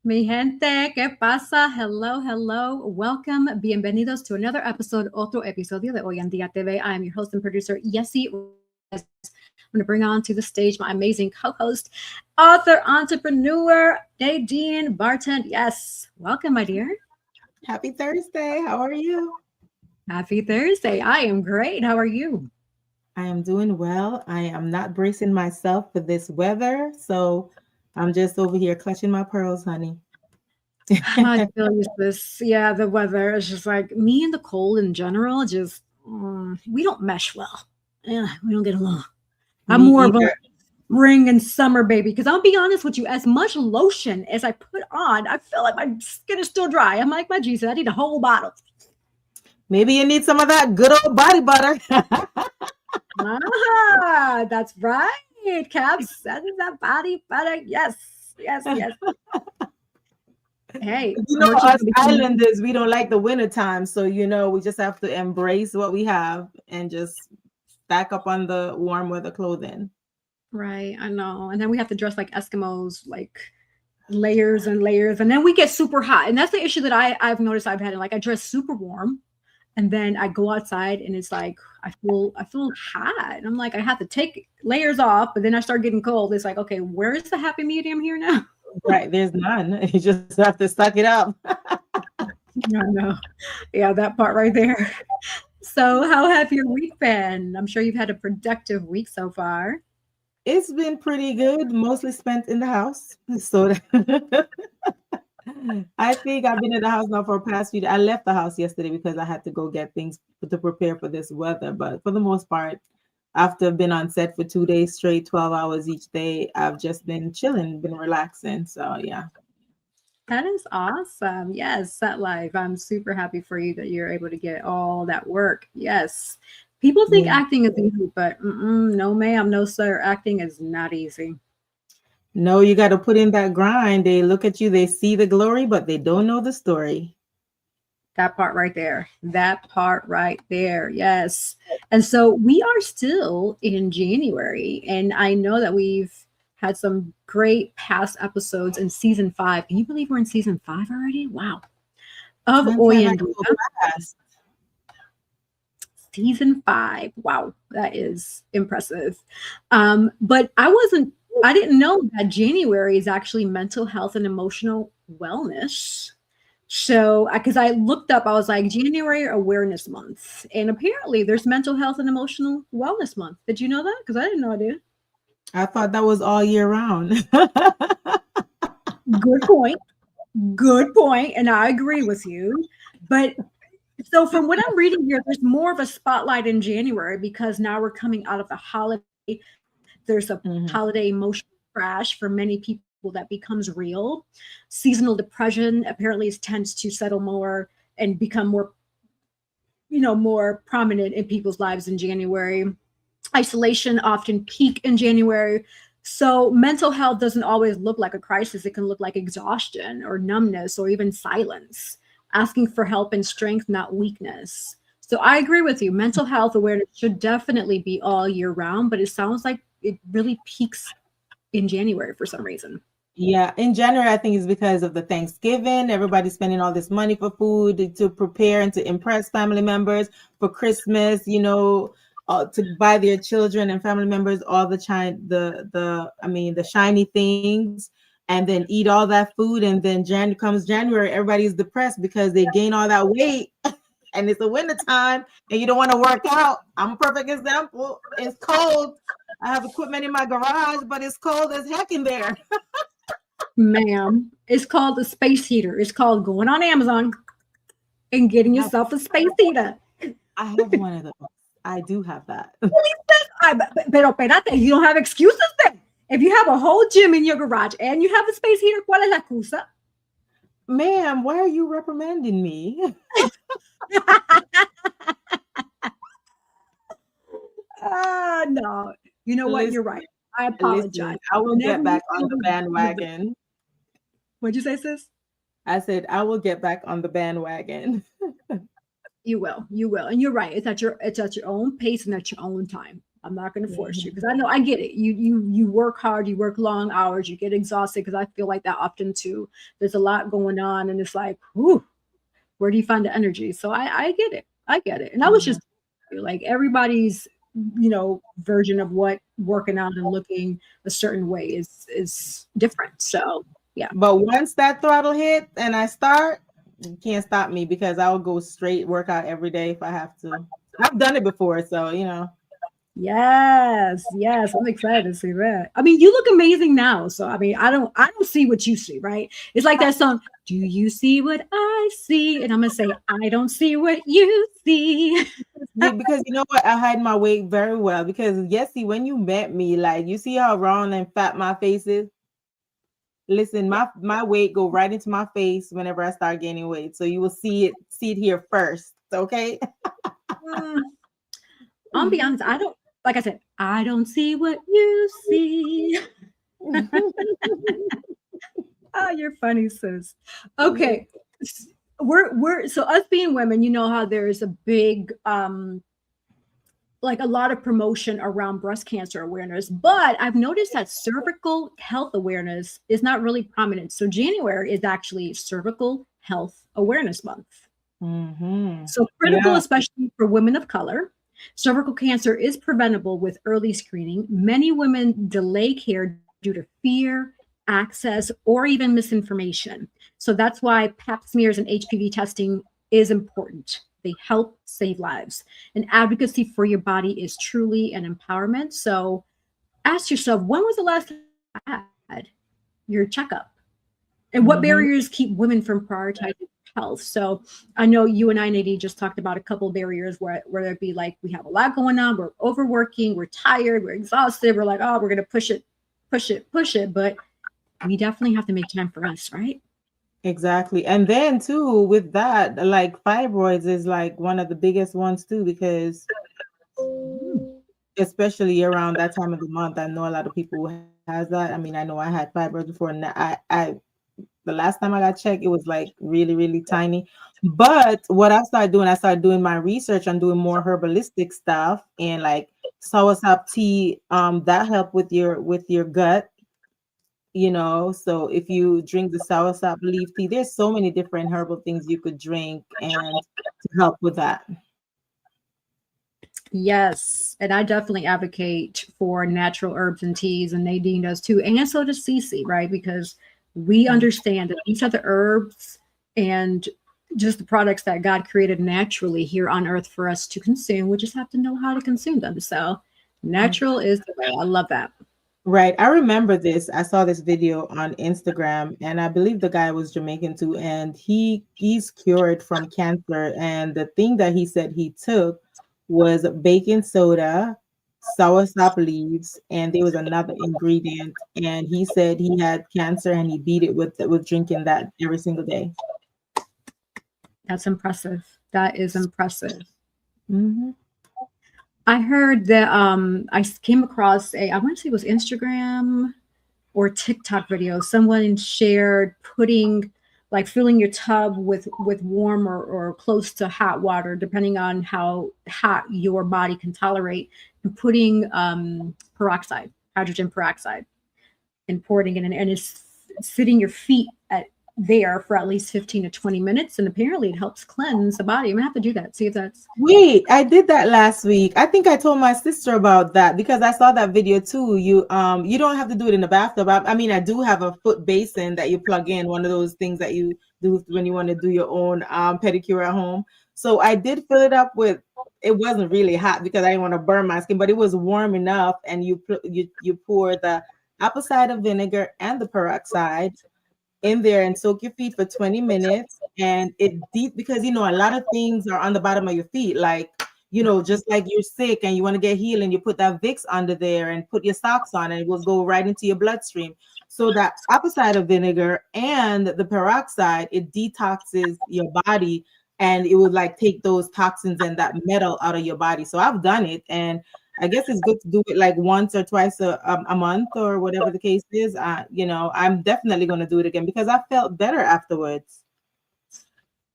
Mi gente, ¿qué pasa? Hello, hello. Welcome. Bienvenidos to another episode, otro episodio de Hoy En Día TV. I am your host and producer, Yessie. I'm going to bring on to the stage my amazing co-host, author, entrepreneur, Nadine Barton. Yes. Welcome, my dear. Happy Thursday. How are you? Happy Thursday. I am great. How are you? I am doing well. I am not bracing myself for this weather, so I'm just over here clutching my pearls, honey. I feel you, sis. Yeah, the weather is just like me and the cold in general. Just we don't mesh well. Yeah, we don't get along. I'm Me more of a either. spring and summer baby because I'll be honest with you. As much lotion as I put on, I feel like my skin is still dry. I'm like my Jesus. I need a whole bottle. Maybe you need some of that good old body butter. That's right, Caps. That is that body butter. Yes, yes, yes. Hey, Us islanders, we don't like the winter time, so we just have to embrace what we have and just stack up on the warm weather clothing. Right, I know. And then we have to dress like Eskimos, like layers and layers, and then we get super hot. And that's the issue that I've noticed I've had. Like I dress super warm, and then I go outside and it's like I feel hot. And I'm like, I have to take layers off, but then I start getting cold. It's like, okay, where is the happy medium here now? Right, there's none. You just have to suck it up. No. Yeah, that part right there. So how have your week been? I'm sure you've had a productive week so far. It's been pretty good, mostly spent in the house. So I think I've been in the house now for the past few days. I left the house yesterday because I had to go get things to prepare for this weather. But for the most part, after I've been on set for 2 days straight, 12 hours each day, I've just been chilling, been relaxing. So yeah. That is awesome. Yes, Set Life. I'm super happy for you that you're able to get all that work. Yes. People think acting is easy, but no, ma'am, no, sir. Acting is not easy. No, you got to put in that grind. They look at you, they see the glory, but they don't know the story. That part right there. That part right there. Yes. And so we are still in January, and I know that we've had some great past episodes in season 5. Can you believe we're in season 5 already? Wow. Of Hoy En Día. Season 5. Wow, that is impressive. But I didn't know that January is actually mental health and emotional wellness. So, because I looked up, I was like, January Awareness Month. And apparently there's mental health and emotional wellness month. Did you know that? Because I didn't know I did. I thought that was all year round. Good point. Good point. And I agree with you. But so from what I'm reading here, there's more of a spotlight in January because now we're coming out of the holiday. There's a holiday emotional crash for many people that becomes real. Seasonal depression apparently tends to settle more and become more, more prominent in people's lives in January. Isolation often peak in January. So mental health doesn't always look like a crisis. It can look like exhaustion or numbness or even silence. Asking for help and strength, not weakness. So I agree with you. Mental health awareness should definitely be all year round, but it sounds like it really peaks in January for some reason. Yeah, in January, I think it's because of the Thanksgiving. Everybody's spending all this money for food to prepare and to impress family members for Christmas, to buy their children and family members all the shiny things, and then eat all that food. And then comes January, everybody's depressed because they gain all that weight. And it's the winter time and you don't want to work out. I'm a perfect example. It's cold. I have equipment in my garage, but it's cold as heck in there. Ma'am, it's called a space heater. It's called going on Amazon and getting yourself a space heater. I have one of those. I do have that. Pero espérate, you don't have excuses then. If you have a whole gym in your garage and you have a space heater, ¿cuál es la excusa? Ma'am, why are you reprimanding me? No. You know what? You're right. I apologize. I will get back on the bandwagon. What'd you say, sis? I said, I will get back on the bandwagon. You will. And you're right. It's at your own pace and at your own time. I'm not going to force you, because I know, I get it. You work hard, you work long hours, you get exhausted, because I feel like that often too. There's a lot going on, and it's like, whew, where do you find the energy? So I get it. I get it. And I was just like, everybody's, version of what working out and looking a certain way is different. So yeah. But once that throttle hit and I start, you can't stop me, because I'll go straight workout every day if I have to. I've done it before, so Yes, I'm excited to see that. I mean, you look amazing now. So I mean, I don't see what you see, right? It's like that song, "Do you see what I see?" And I'm gonna say, "I don't see what you see." Because you know what, I hide my weight very well. Because Yessie, when you met me, like, you see how round and fat my face is. Listen, my weight go right into my face whenever I start gaining weight. So you will see it here first. Okay. I'll be honest, like I said, I don't see what you see. Oh, you're funny, sis. Okay. We're so, us being women, you know how there's a big like a lot of promotion around breast cancer awareness, but I've noticed that cervical health awareness is not really prominent. So January is actually Cervical Health Awareness Month. So critical, especially for women of color. Cervical cancer is preventable with early screening. Many women delay care due to fear, access, or even misinformation. So that's why pap smears and HPV testing is important. They help save lives. And advocacy for your body is truly an empowerment. So ask yourself, when was the last time you had your checkup? And what barriers keep women from prioritizing health? So I know you and I, Nadine, just talked about a couple of barriers where it'd be like, we have a lot going on, we're overworking, we're tired, we're exhausted, we're like, oh, we're going to push it. But we definitely have to make time for us, right? Exactly. And then too, with that, like, fibroids is like one of the biggest ones too, because especially around that time of the month, I know a lot of people who has that. I mean, I know I had fibroids before, and I the last time I got checked, it was like really, really tiny. But what I started doing my research on doing more herbalistic stuff, and like soursop tea, that help with your gut. So if you drink the soursop leaf tea, there's so many different herbal things you could drink and to help with that. Yes, and I definitely advocate for natural herbs and teas, and Nadine does too, and so does Cece, right? Because we understand that these are the herbs and just the products that God created naturally here on earth for us to consume. We just have to know how to consume them. So natural is the way. I love that. Right. I remember this. I saw this video on Instagram, and I believe the guy was Jamaican too, and he's cured from cancer. And the thing that he said he took was baking soda, soursop leaves, and there was another ingredient. And he said he had cancer, and he beat it with drinking that every single day. That's impressive. That is impressive. I heard that I came across I want to say it was Instagram or TikTok video. Someone shared filling your tub with warm or close to hot water, depending on how hot your body can tolerate, and putting hydrogen peroxide, and pouring it in, and it's sitting your feet there for at least 15 to 20 minutes. And apparently it helps cleanse the body. I'm gonna have to do that. See if that's. Wait, I did that last week. I think I told my sister about that because I saw that video too. You don't have to do it in the bathtub. I mean, I do have a foot basin that you plug in, one of those things that you do when you want to do your own pedicure at home. So I did fill it up with, it wasn't really hot because I didn't want to burn my skin, but it was warm enough. And you pour the apple cider vinegar and the peroxide in there and soak your feet for 20 minutes. And it deep, because a lot of things are on the bottom of your feet, like just like you're sick and you want to get healed, and you put that Vicks under there and put your socks on, and it will go right into your bloodstream. So that apple cider vinegar and the peroxide, it detoxes your body, and it will like take those toxins and that metal out of your body. So I've done it, and I guess it's good to do it like once or twice a month or whatever the case is. I'm definitely going to do it again because I felt better afterwards.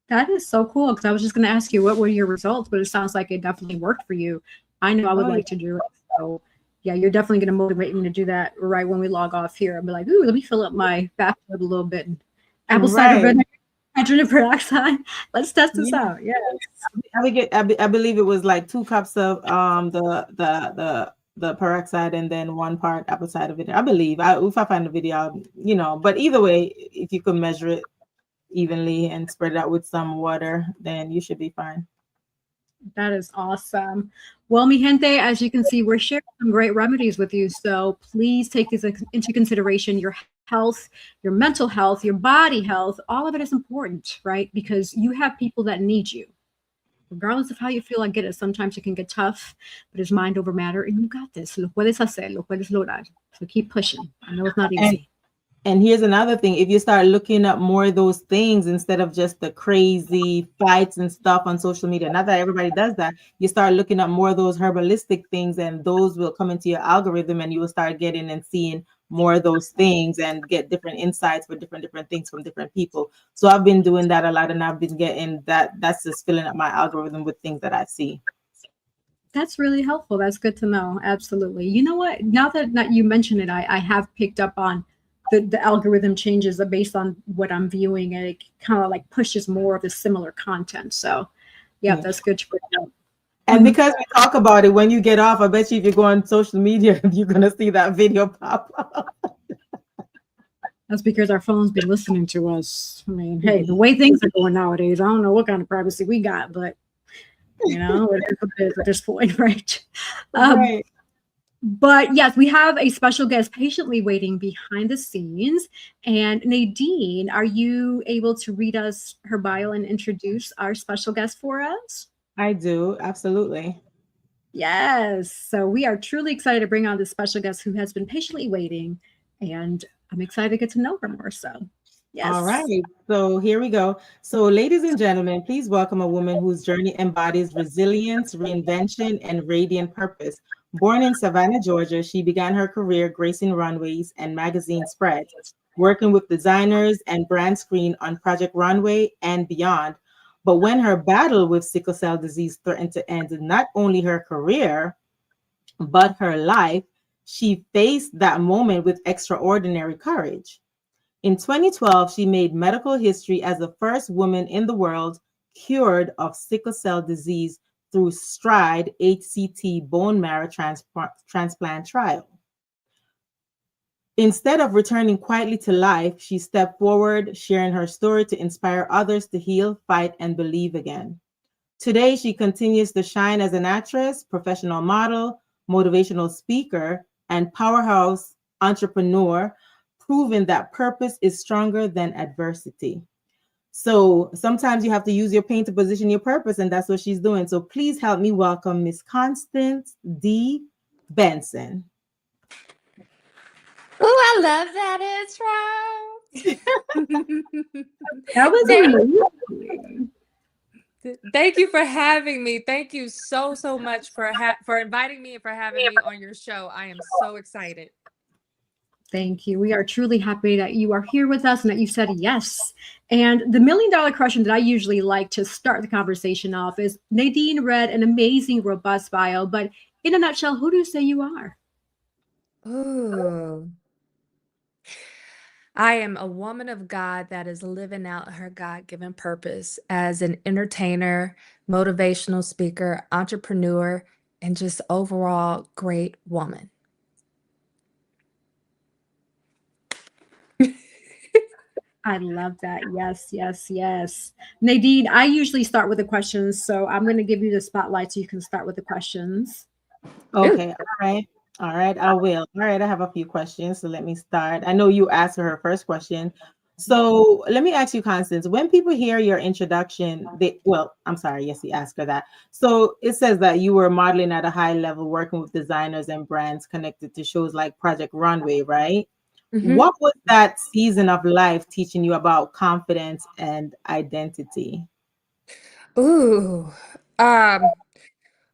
That is so cool, because I was just going to ask you what were your results, but it sounds like it definitely worked for you. I know I would like to do it. So yeah, you're definitely going to motivate me to do that right when we log off here. I'll be like, ooh, let me fill up my bathtub a little bit. And apple cider Right. vinegar, hydrogen peroxide. Let's test this Yeah. out. Yeah. I believe it was like 2 cups of the peroxide and then 1 part apple cider vinegar. I believe. If I find the video, but either way, if you can measure it evenly and spread it out with some water, then you should be fine. That is awesome. Well, mi gente, as you can see, we're sharing some great remedies with you. So please take these into consideration. Your health, your mental health, your body health, all of it is important, right? Because you have people that need you. Regardless of how you feel, I get it. Sometimes it can get tough, but it's mind over matter, and you got this. Lo puedes hacer, lo puedes lograr. So keep pushing. I know it's not easy. And here's another thing. If you start looking up more of those things instead of just the crazy fights and stuff on social media, not that everybody does that, you start looking up more of those herbalistic things, and those will come into your algorithm, and you will start getting and seeing more of those things and get different insights for different things from different people. So I've been doing that a lot, and I've been getting that's just filling up my algorithm with things that I see. That's really helpful. That's good to know. Absolutely. You know what? Now that you mention it, I have picked up on the algorithm changes based on what I'm viewing, and it kind of like pushes more of the similar content. So yeah, that's good to bring up. And because we talk about it, when you get off, I bet you if you go on social media, you're going to see that video pop up. That's because our phone's been listening to us. I mean, hey, the way things are going nowadays, I don't know what kind of privacy we got, but it is what it is at this point, right? Right. But yes, we have a special guest patiently waiting behind the scenes. And Nadine, are you able to read us her bio and introduce our special guest for us? I do. Absolutely. Yes. So we are truly excited to bring on this special guest who has been patiently waiting. And I'm excited to get to know her more. So, yes. All right. So here we go. So, ladies and gentlemen, please welcome a woman whose journey embodies resilience, reinvention, and radiant purpose. Born in Savannah, Georgia, she began her career gracing runways and magazine spreads, working with designers and brand screen on Project Runway and beyond. But when her battle with sickle cell disease threatened to end not only her career, but her life, she faced that moment with extraordinary courage. In 2012, she made medical history as the first woman in the world cured of sickle cell disease through Stride-HCT Bone Marrow Transplant trial. Instead of returning quietly to life, she stepped forward, sharing her story to inspire others to heal, fight, and believe again. Today, she continues to shine as an actress, professional model, motivational speaker, and powerhouse entrepreneur, proving that purpose is stronger than adversity. So sometimes you have to use your pain to position your purpose, and that's what she's doing. So please help me welcome Miss Constance D. Benson. Oh, I love that intro. That was amazing. Thank you for having me. Thank you so much for inviting me and for having me on your show. I am so excited. Thank you. We are truly happy that you are here with us and that you said yes. And the $1 million question that I usually like to start the conversation off is Nadine read an amazing, robust bio, but in a nutshell, who do you say you are? Ooh. I am a woman of God that is living out her God-given purpose as an entertainer, motivational speaker, entrepreneur, and just overall great woman. I love that. Yes, yes, yes. Nadine, I usually start with the questions, so I'm going to give you the spotlight so you can start with the questions. Okay, all right, I will. All right, I have a few questions, so let me start. I know you asked her first question. So let me ask you, Constance, when people hear your introduction, yes, you asked her that. So it says that you were modeling at a high level, working with designers and brands connected to shows like Project Runway, right? Mm-hmm. What was that season of life teaching you about confidence and identity? Ooh.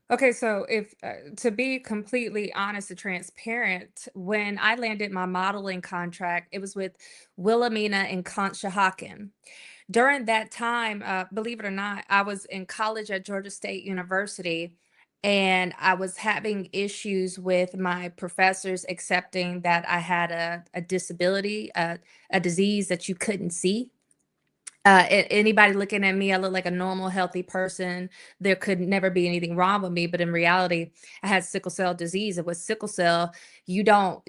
Okay, so if to be completely honest and transparent, when I landed my modeling contract, it was with Wilhelmina and Conshohocken. During that time, believe it or not, I was in college at Georgia State University, And I was having issues with my professors accepting that I had a disability, a disease that you couldn't see. Anybody looking at me, I look like a normal, healthy person. There could never be anything wrong with me, but in reality, I had sickle cell disease. And with sickle cell, you don't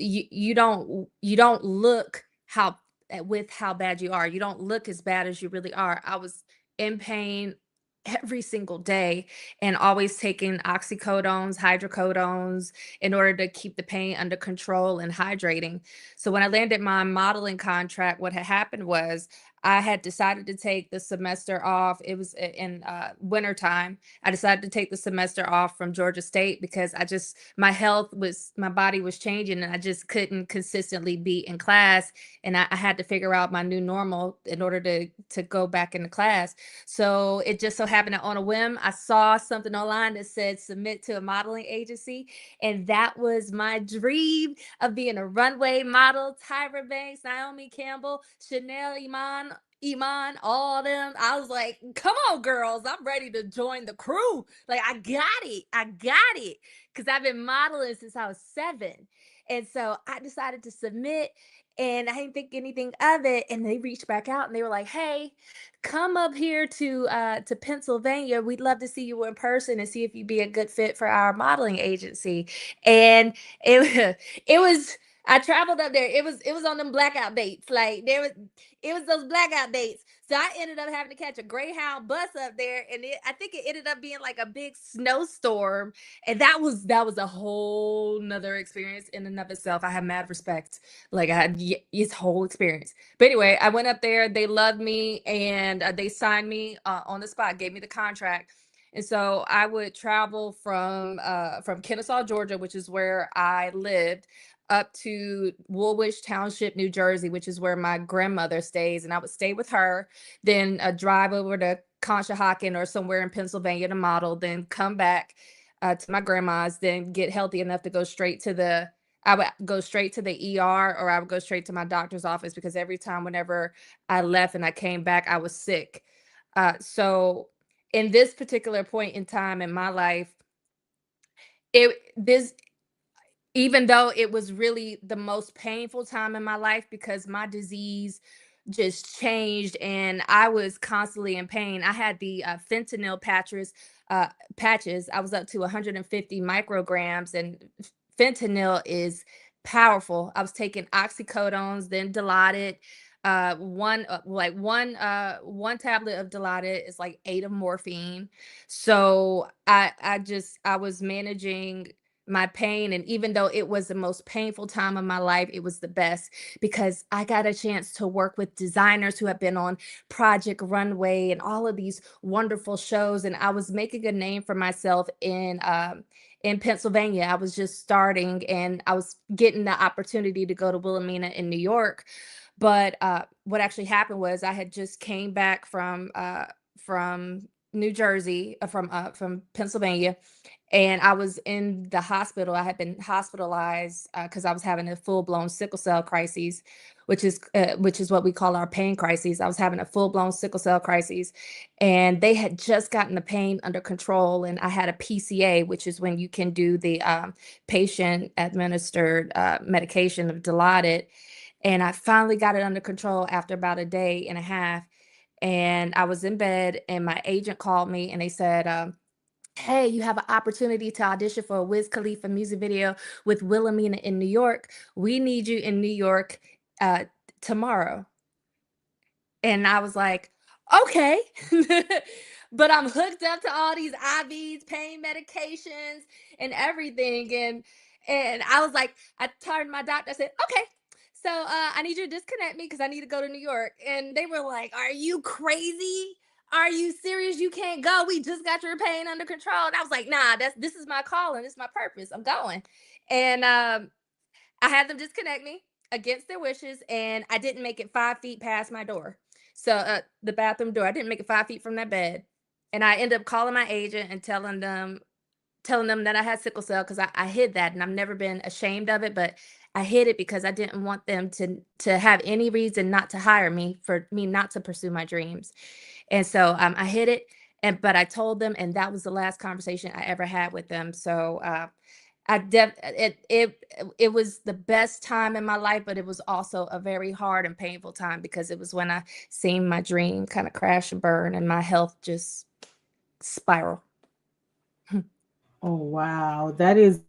look with how bad you are. You don't look as bad as you really are. I was in pain every single day and always taking oxycodones, hydrocodones in order to keep the pain under control and hydrating. So when I landed my modeling contract, what had happened was I had decided to take the semester off. It was in winter time. I decided to take the semester off from Georgia State because my my body was changing and I just couldn't consistently be in class. And I had to figure out my new normal in order to go back into class. So it just so happened that on a whim, I saw something online that said submit to a modeling agency. And that was my dream of being a runway model. Tyra Banks, Naomi Campbell, Chanel Iman, all them. I was like, come on, girls, I'm ready to join the crew. Like, I got it. Because I've been modeling since I was 7. And so I decided to submit and I didn't think anything of it. And they reached back out and they were like, hey, come up here to Pennsylvania. We'd love to see you in person and see if you'd be a good fit for our modeling agency. And it was I traveled up there. It was on them blackout dates. Like it was those blackout dates. So I ended up having to catch a Greyhound bus up there, and I think it ended up being like a big snowstorm, and that was a whole nother experience in and of itself. I have mad respect, like I had this whole experience. But anyway, I went up there. They loved me, and they signed me on the spot, gave me the contract. And so I would travel from Kennesaw, Georgia, which is where I lived, up to Woolwich Township, New Jersey, which is where my grandmother stays. And I would stay with her, then drive over to Conshohocken or somewhere in Pennsylvania to model, then come back to my grandma's, then get healthy enough to go straight to the I would go straight to the ER or I would go straight to my doctor's office because every time whenever I left and I came back, I was sick. So in this particular point in time in my life, it this even though it was really the most painful time in my life because my disease just changed and I was constantly in pain. I had the fentanyl patches. I was up to 150 micrograms, and fentanyl is powerful. I was taking oxycodones, then Dilaudid. One tablet of Dilaudid is like 8 of morphine. So I was managing my pain, and even though it was the most painful time of my life, it was the best because I got a chance to work with designers who have been on Project Runway and all of these wonderful shows, and I was making a name for myself in Pennsylvania. I was just starting and I was getting the opportunity to go to Wilhelmina in New York. But what actually happened was I had just came back from New Jersey, from Pennsylvania, and I was in the hospital. I had been hospitalized because I was having a full-blown sickle cell crisis, which is what we call our pain crises. I was having a full-blown sickle cell crisis, and they had just gotten the pain under control. And I had a PCA, which is when you can do the patient-administered medication of Dilaudid. And I finally got it under control after about a day and a half. And I was in bed, and my agent called me, and they said, hey, you have an opportunity to audition for a Wiz Khalifa music video with Wilhelmina in New York. We need you in New York tomorrow. And I was like, okay. But I'm hooked up to all these IVs, pain medications, and everything. And I was like, I turned to my doctor, I said, okay. So I need you to disconnect me because I need to go to New York. And they were like, are you crazy? Are you serious? You can't go. We just got your pain under control. And I was like, nah, this is my calling. This is my purpose. I'm going. And I had them disconnect me against their wishes. And I didn't make it 5 feet past my door. So the bathroom door, I didn't make it 5 feet from that bed. And I ended up calling my agent and telling them that I had sickle cell because I hid that, and I've never been ashamed of it, but I hid it because I didn't want them to have any reason not to hire me, for me not to pursue my dreams. And so I hid it, but I told them, and that was the last conversation I ever had with them. So it was the best time in my life, but it was also a very hard and painful time because it was when I seen my dream kind of crash and burn and my health just spiral. Oh, wow. That is.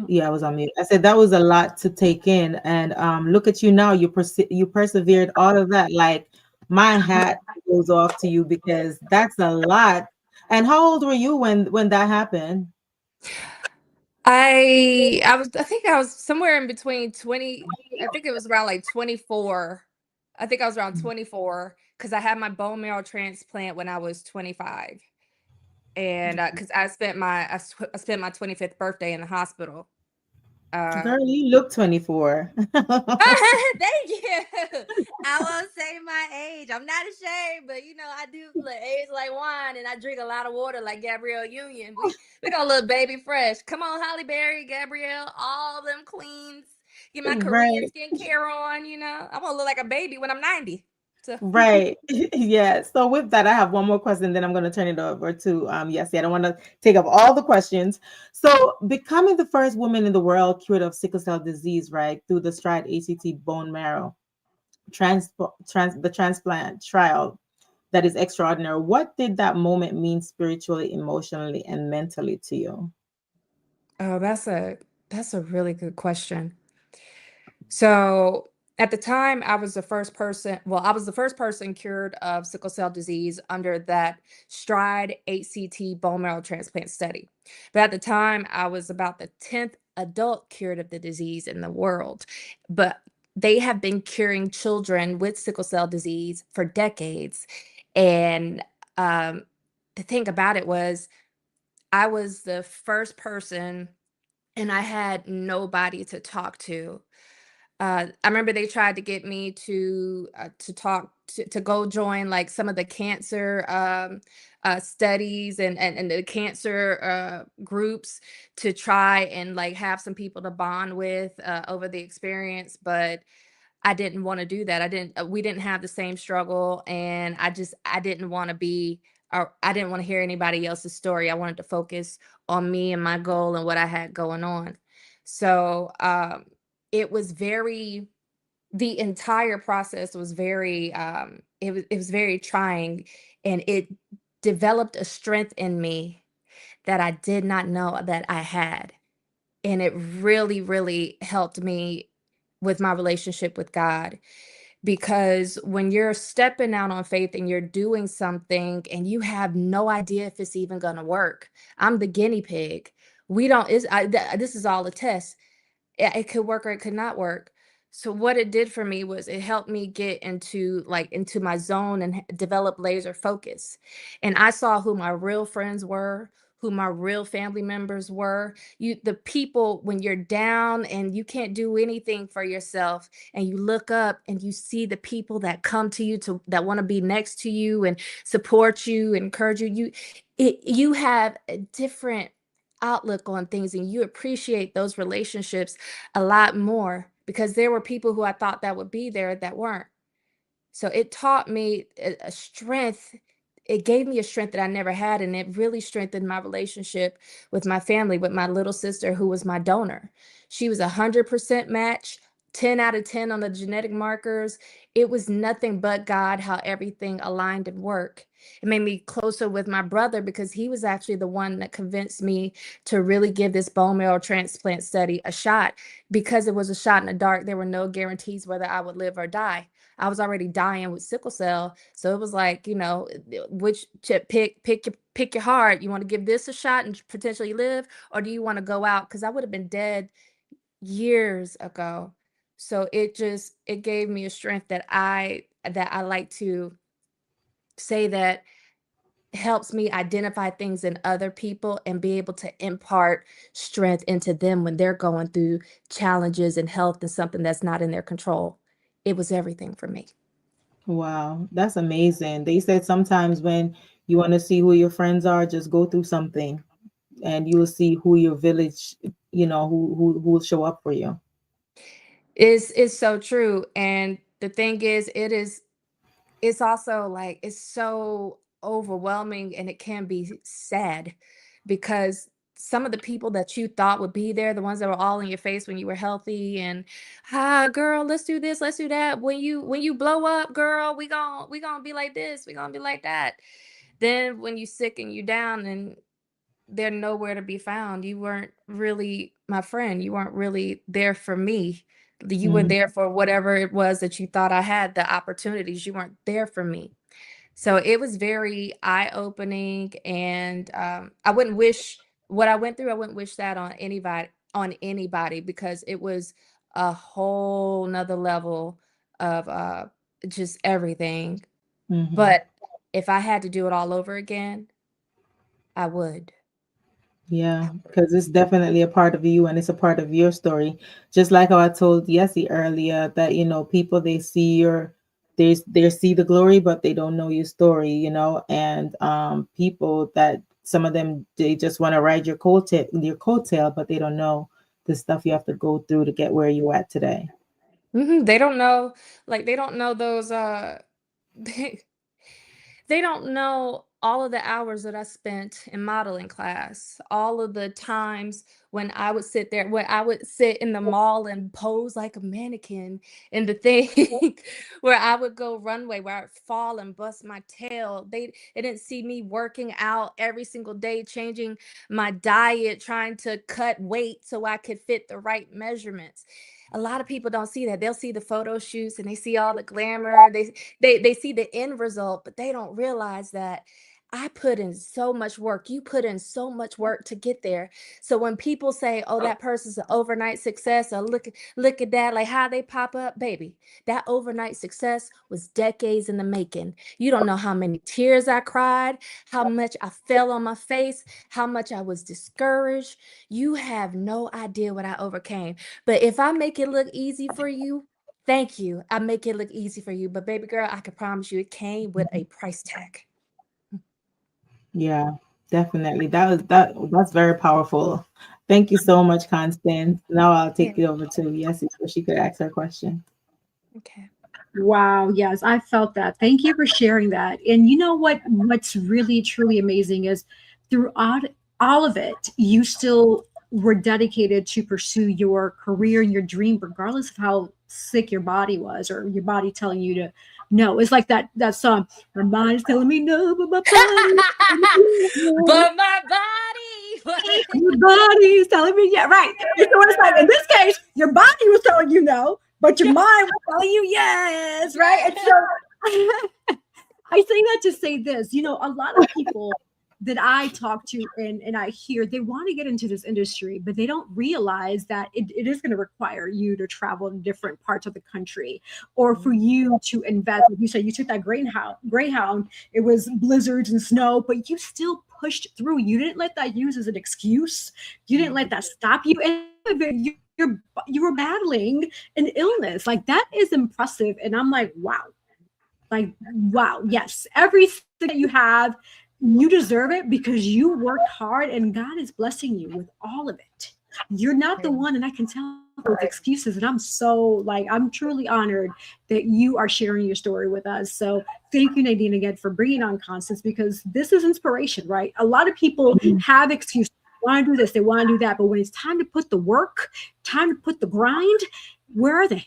Yeah, I was on mute. I said that was a lot to take in, and look at you now. You persevered all of that. Like, my hat goes off to you because that's a lot. And how old were you when that happened? I think I was somewhere in between 20. I think it was around like 24. I think I was around 24 because I had my bone marrow transplant when I was 25. And because I spent I spent my 25th birthday in the hospital. Girl, you look 24. Thank you. I won't say my age. I'm not ashamed, but I do look age like wine, and I drink a lot of water like Gabrielle Union. We got a little baby fresh. Come on, Holly Berry, Gabrielle, all them queens. Get my Korean Right. skincare on. I want to look like a baby when I'm 90. So. Right. Yeah. So with that, I have one more question, then I'm going to turn it over to Yessie. I don't want to take up all the questions. So becoming the first woman in the world cured of sickle cell disease, right, through the Stride-HCT Bone Marrow the transplant trial, that is extraordinary. What did that moment mean spiritually, emotionally, and mentally to you? Oh, that's a really good question. So at the time, I was the first person. Well, I was the first person cured of sickle cell disease under that Stride-HCT bone marrow transplant study. But at the time, I was about the 10th adult cured of the disease in the world. But they have been curing children with sickle cell disease for decades. And the thing about it was, I was the first person, and I had nobody to talk to. I remember they tried to get me to talk to go join like some of the cancer studies and the cancer groups to try and like have some people to bond with over the experience, but I didn't want to do that. We didn't have the same struggle, and I didn't want to be, or I didn't want to hear anybody else's story. I wanted to focus on me and my goal and what I had going on. So it was very the entire process was very it was very trying, and it developed a strength in me that I did not know that I had. And it really, really helped me with my relationship with God, because when you're stepping out on faith and you're doing something and you have no idea if it's even going to work. I'm the guinea pig. We don't is this is all a test. It could work or it could not work. So what it did for me was it helped me get into my zone and develop laser focus. And I saw who my real friends were, who my real family members were. The people when you're down and you can't do anything for yourself, and you look up and you see the people that come to you that want to be next to you and support you, encourage you, you have a different outlook on things, and you appreciate those relationships a lot more, because there were people who I thought that would be there that weren't. So it taught me a strength. It gave me a strength that I never had, and it really strengthened my relationship with my family, with my little sister, who was my donor. She was 100% match, 10 out of 10 on the genetic markers. It was nothing but God, how everything aligned and worked. It made me closer with my brother, because he was actually the one that convinced me to really give this bone marrow transplant study a shot. Because it was a shot in the dark, there were no guarantees whether I would live or die. I was already dying with sickle cell. So it was like, which chip pick your heart. You want to give this a shot and potentially live, or do you want to go out? Because I would have been dead years ago. So it gave me a strength that I like to say that helps me identify things in other people and be able to impart strength into them when they're going through challenges and health and something that's not in their control. It was everything for me. Wow, that's amazing. They said sometimes when you want to see who your friends are, just go through something and you will see who your village, who will show up for you. Is so true. And the thing is, it's also like, it's so overwhelming, and it can be sad because some of the people that you thought would be there, the ones that were all in your face when you were healthy and, girl, let's do this, let's do that. When you blow up, girl, we gonna be like this, we gonna be like that. Then when you sick and you down and they're nowhere to be found, you weren't really my friend. You weren't really there for me. You were there for whatever it was that you thought I had, the opportunities. You weren't there for me. So it was very eye-opening, and I wouldn't wish what I went through. I wouldn't wish that on anybody because it was a whole nother level of just everything. But if I had to do it all over again, I would. Yeah, because it's definitely a part of you and it's a part of your story. Just like how I told Yessie earlier that, people, they see they see the glory, but they don't know your story, and people that some of them, they just want to ride your coattail, but they don't know the stuff you have to go through to get where you're at today. They don't know, like, they don't know those, they don't know all of the hours that I spent in modeling class, all of the times when I would sit in the mall and pose like a mannequin, and the thing where I would go runway, where I'd fall and bust my tail. They didn't see me working out every single day, changing my diet, trying to cut weight so I could fit the right measurements. A lot of people don't see that. They'll see the photo shoots and they see all the glamour. They see the end result, but they don't realize that I put in so much work. You put in so much work to get there. So when people say, "Oh, that person's an overnight success," or look at that, like how they pop up, baby, that overnight success was decades in the making. You don't know how many tears I cried, how much I fell on my face, how much I was discouraged. You have no idea what I overcame. But if I make it look easy for you, thank you. I make it look easy for you. But baby girl, I can promise you it came with a price tag. Yeah, definitely. That's very powerful. Thank you so much, Constance. Now I'll take it over to Yessie so she could ask her question. Okay. Wow. Yes, I felt that. Thank you for sharing that. And you know what's really truly amazing is throughout all of it, you still were dedicated to pursue your career and your dream, regardless of how sick your body was or your body telling you to no. It's like that song, my mind's telling me no, but my body But my body. your body is telling me, yeah, right. You know what it's like? In this case, your body was telling you no, but your mind was telling you yes, right? And so I say that to say this, a lot of people that I talk to and I hear, they want to get into this industry, but they don't realize that it is going to require you to travel to different parts of the country or for you to invest. Like you said, you took that Greyhound, it was blizzards and snow, but you still pushed through. You didn't let that use as an excuse. You didn't let that stop you. And you were battling an illness. Like, that is impressive. And I'm like, wow. Yes, everything that you have, you deserve it because you worked hard and God is blessing you with all of it. You're not the one, and I can tell those excuses, and I'm truly honored that you are sharing your story with us. So thank you, Nadine, again for bringing on Constance, because this is inspiration, right? A lot of people have excuses. They want to do this, they want to do that, but when it's time to put the work, time to put the grind, where are they?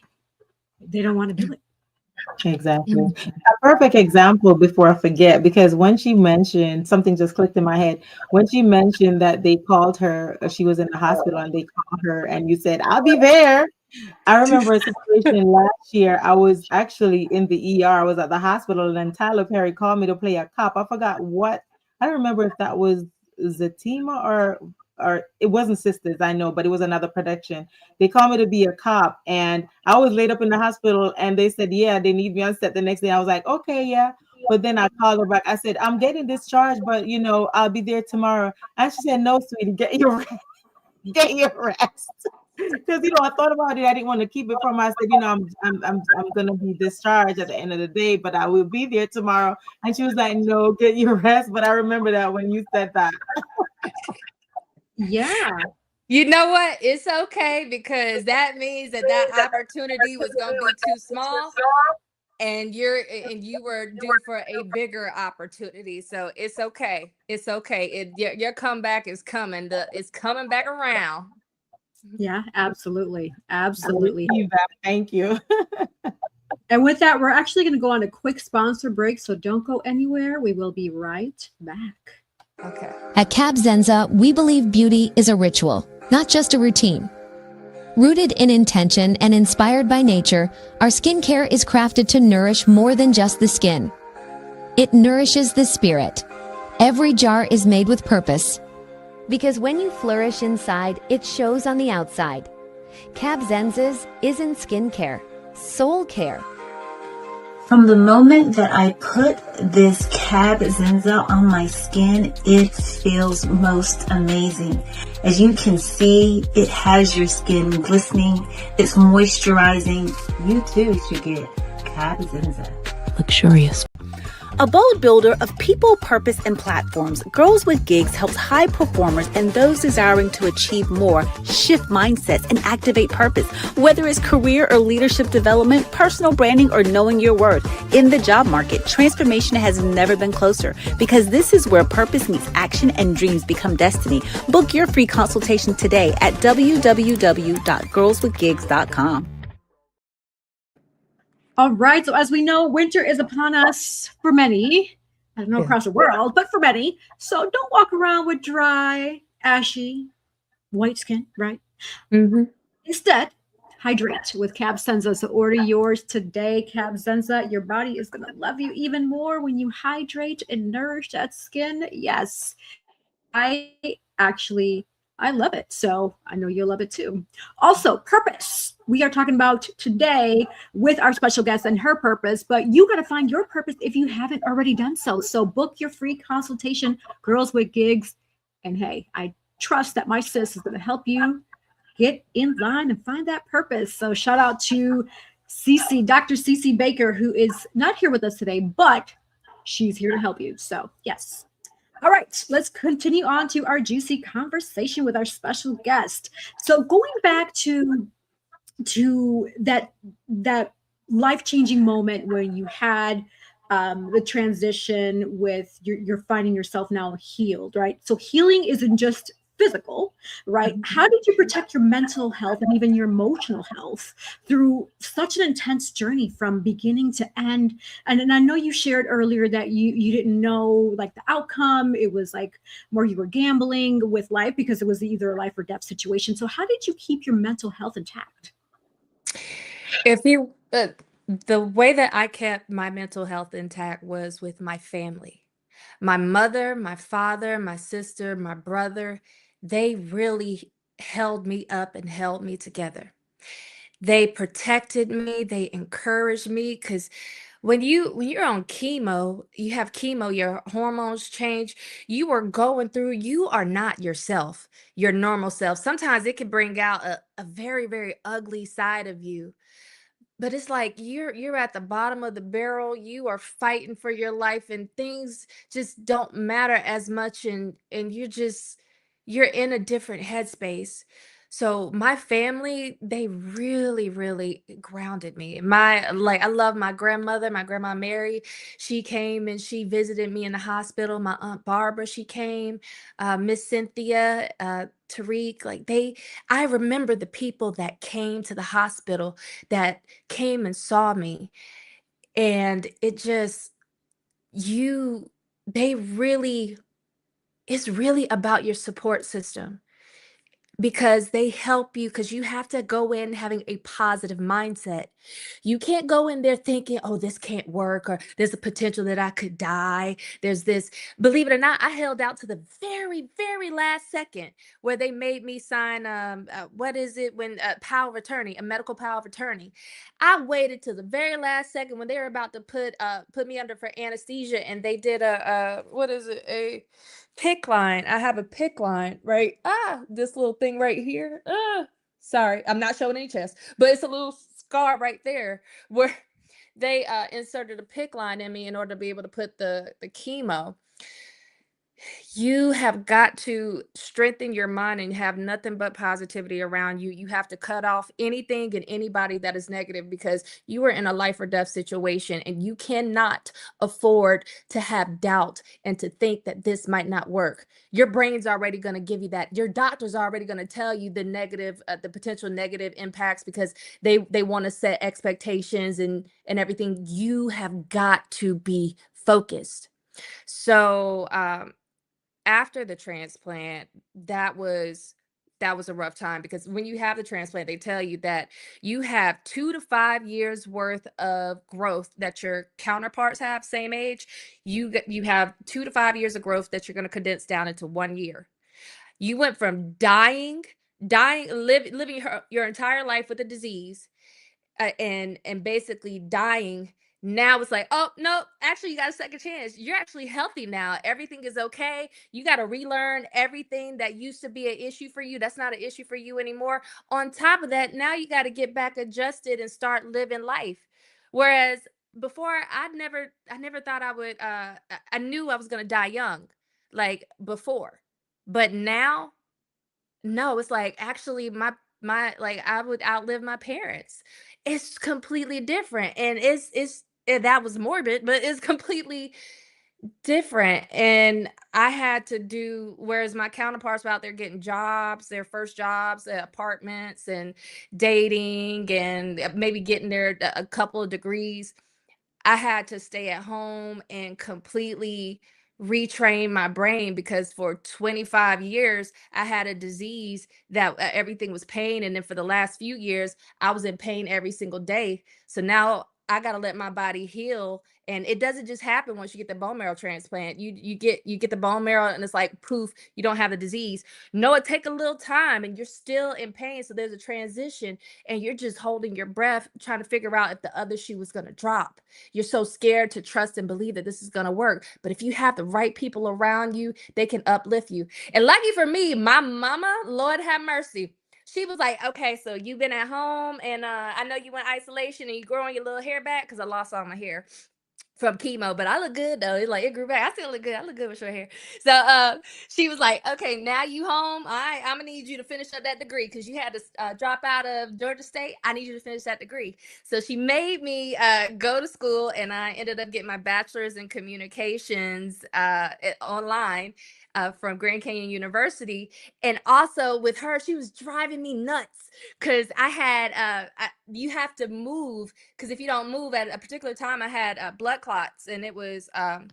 They don't want to do it. Exactly. A perfect example before I forget, because when she mentioned, something just clicked in my head. When she mentioned that they called her, she was in the hospital and they called her and you said, "I'll be there." I remember a situation last year. I was actually in the ER. I was at the hospital and then Tyler Perry called me to play a cop. I forgot what. I don't remember if that was Zatima or it wasn't Sisters, I know, but it was another production. They called me to be a cop and I was laid up in the hospital and they said, yeah, they need me on set the next day. I was like, okay, yeah. But then I called her back. I said, I'm getting discharged, but I'll be there tomorrow. And she said, no, sweetie, get your rest. Because I thought about it. I didn't want to keep it from her. I said, I'm gonna be discharged at the end of the day, but I will be there tomorrow. And she was like, no, get your rest. But I remember that when you said that. Yeah. You know what? It's okay because that means that opportunity was going to be too small and you were due for a bigger opportunity. So it's okay. It's okay. Your comeback is coming. It's coming back around. Yeah, absolutely. I Absolutely. receive that. Thank you. And with that, we're actually going to go on a quick sponsor break. So don't go anywhere. We will be right back. Okay. At Cab Zenza, we believe beauty is a ritual, not just a routine. Rooted in intention and inspired by nature, our skincare is crafted to nourish more than just the skin. It nourishes the spirit. Every jar is made with purpose. Because when you flourish inside, it shows on the outside. Cab Zenza's isn't skincare, soul care. From the moment that I put this Cab Zenza on my skin, it feels most amazing. As you can see, it has your skin glistening. It's moisturizing. You too should get Cab Zenza. Luxurious. A bold builder of people, purpose, and platforms, Girls with Gigs helps high performers and those desiring to achieve more shift mindsets and activate purpose. Whether it's career or leadership development, personal branding, or knowing your worth. In the job market, transformation has never been closer because this is where purpose meets action and dreams become destiny. Book your free consultation today at www.girlswithgigs.com. All right. So as we know, winter is upon us for many. I don't know across the world, but for many. So don't walk around with dry, ashy, white skin, right? Mm-hmm. Instead, hydrate with Cab Zenza. So order yours today, Cab Zenza. Your body is going to love you even more when you hydrate and nourish that skin. Yes, I love it. So I know you'll love it too. Also, purpose. We are talking about today with our special guest and her purpose, but you got to find your purpose if you haven't already done so. So book your free consultation, Girls with Gigs. And hey, I trust that my sis is going to help you get in line and find that purpose. So shout out to Dr. Cece Baker, who is not here with us today, but she's here to help you. So yes. All right, let's continue on to our juicy conversation with our special guest. So going back to that life-changing moment when you had the transition with you're finding yourself now healed, right? So healing isn't just physical, right? How did you protect your mental health and even your emotional health through such an intense journey from beginning to end? And I know you shared earlier that you didn't know like the outcome. It was like more you were gambling with life because it was either a life or death situation. So how did you keep your mental health intact? If you the way that I kept my mental health intact was with my family. My mother, my father, my sister, my brother, they really held me up and held me together. They protected me, they encouraged me because when you're on chemo, you have chemo, your hormones change, you are going through, you are not yourself, your normal self. Sometimes it can bring out a very, very ugly side of you. But it's like you're at the bottom of the barrel, you are fighting for your life and things just don't matter as much and you're in a different headspace. So my family, they really, really grounded me. I love my grandmother, my grandma Mary. She came and she visited me in the hospital. My Aunt Barbara, she came, Miss Cynthia, Tariq, I remember the people that came to the hospital that came and saw me and it just you they really it's really about your support system because they help you because you have to go in having a positive mindset. You can't go in there thinking, oh, this can't work, or there's a potential that I could die. There's this, believe it or not, I held out to the very, very last second where they made me sign, what is it when power of attorney, a medical power of attorney. I waited to the very last second when they were about to put me under for anesthesia and they did what is it, a pick line. I have a pick line, right? This little thing right here. Sorry, I'm not showing any chest, but it's a little scar right there where they inserted a pick line in me in order to be able to put the chemo. You have got to strengthen your mind and have nothing but positivity around you. You have to cut off anything and anybody that is negative, because you are in a life or death situation and you cannot afford to have doubt and to think that this might not work. Your brain's already going to give you that. Your doctor's already going to tell you the negative, the potential negative impacts, because they want to set expectations and everything. You have got to be focused. So, after the transplant, that was a rough time, because when you have the transplant, they tell you that you have 2 to 5 years worth of growth that your counterparts have, same age. You have 2 to 5 years of growth that you're going to condense down into 1 year. You went from living your entire life with a disease, and basically dying. Now it's like, oh no, actually you got a second chance. You're actually healthy now. Everything is okay. You got to relearn everything that used to be an issue for you. That's not an issue for you anymore. On top of that, now you got to get back adjusted and start living life. Whereas before, I never thought I would. I knew I was gonna die young, like before, but now, no, it's like actually my like I would outlive my parents. It's completely different. And that was morbid, but it's completely different. And I had to do, whereas my counterparts were out there getting jobs, their first jobs, apartments and dating and maybe getting a couple of degrees. I had to stay at home and completely retrain my brain, because for 25 years I had a disease that everything was pain, and then for the last few years I was in pain every single day. So now I got to let my body heal, and it doesn't just happen once you get the bone marrow transplant. You get the bone marrow and it's like poof, you don't have the disease. No, it take a little time and you're still in pain, so there's a transition and you're just holding your breath trying to figure out if the other shoe was going to drop. You're so scared to trust and believe that this is going to work. But if you have the right people around you, they can uplift you. And lucky for me, my mama, Lord have mercy, she was like, okay, so you've been at home and I know you in isolation and you growing your little hair back, because I lost all my hair from chemo, but I look good though. It grew back. I still look good. I look good with short hair. So she was like, okay, now you home. All right, I'm gonna need you to finish up that degree, because you had to drop out of Georgia State. I need you to finish that degree. So she made me go to school, and I ended up getting my bachelor's in communications online from Grand Canyon University. And also with her, she was driving me nuts, because I had you have to move, because if you don't move at a particular time, I had blood clots, and it was I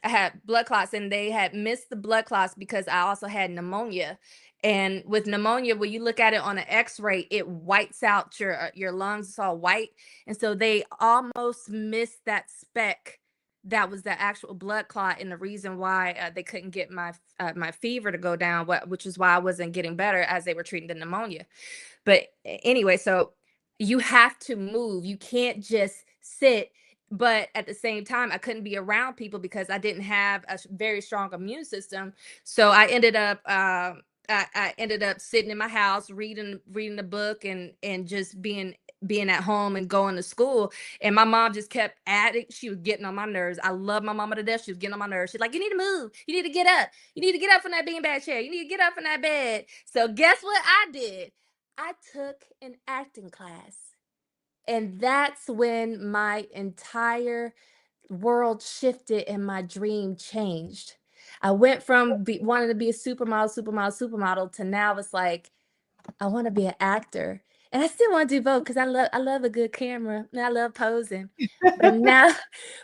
had blood clots, and they had missed the blood clots because I also had pneumonia. And with pneumonia, when you look at it on an X-ray, it whites out your lungs. It's all white, and so they almost missed that speck that was the actual blood clot, and the reason why they couldn't get my fever to go down, which is why I wasn't getting better as they were treating the pneumonia. But anyway, so you have to move. You can't just sit. But at the same time, I couldn't be around people because I didn't have a very strong immune system. So I ended up I ended up sitting in my house reading the book and just being at home and going to school. And my mom just kept adding. She was getting on my nerves. I love my mama to death. She was getting on my nerves. She's like, you need to move. You need to get up. You need to get up from that beanbag chair. You need to get up from that bed. So guess what I did? I took an acting class. And that's when my entire world shifted and my dream changed. I went from wanting to be a supermodel to now it's like, I want to be an actor. And I still want to do both, because I love a good camera and I love posing. But now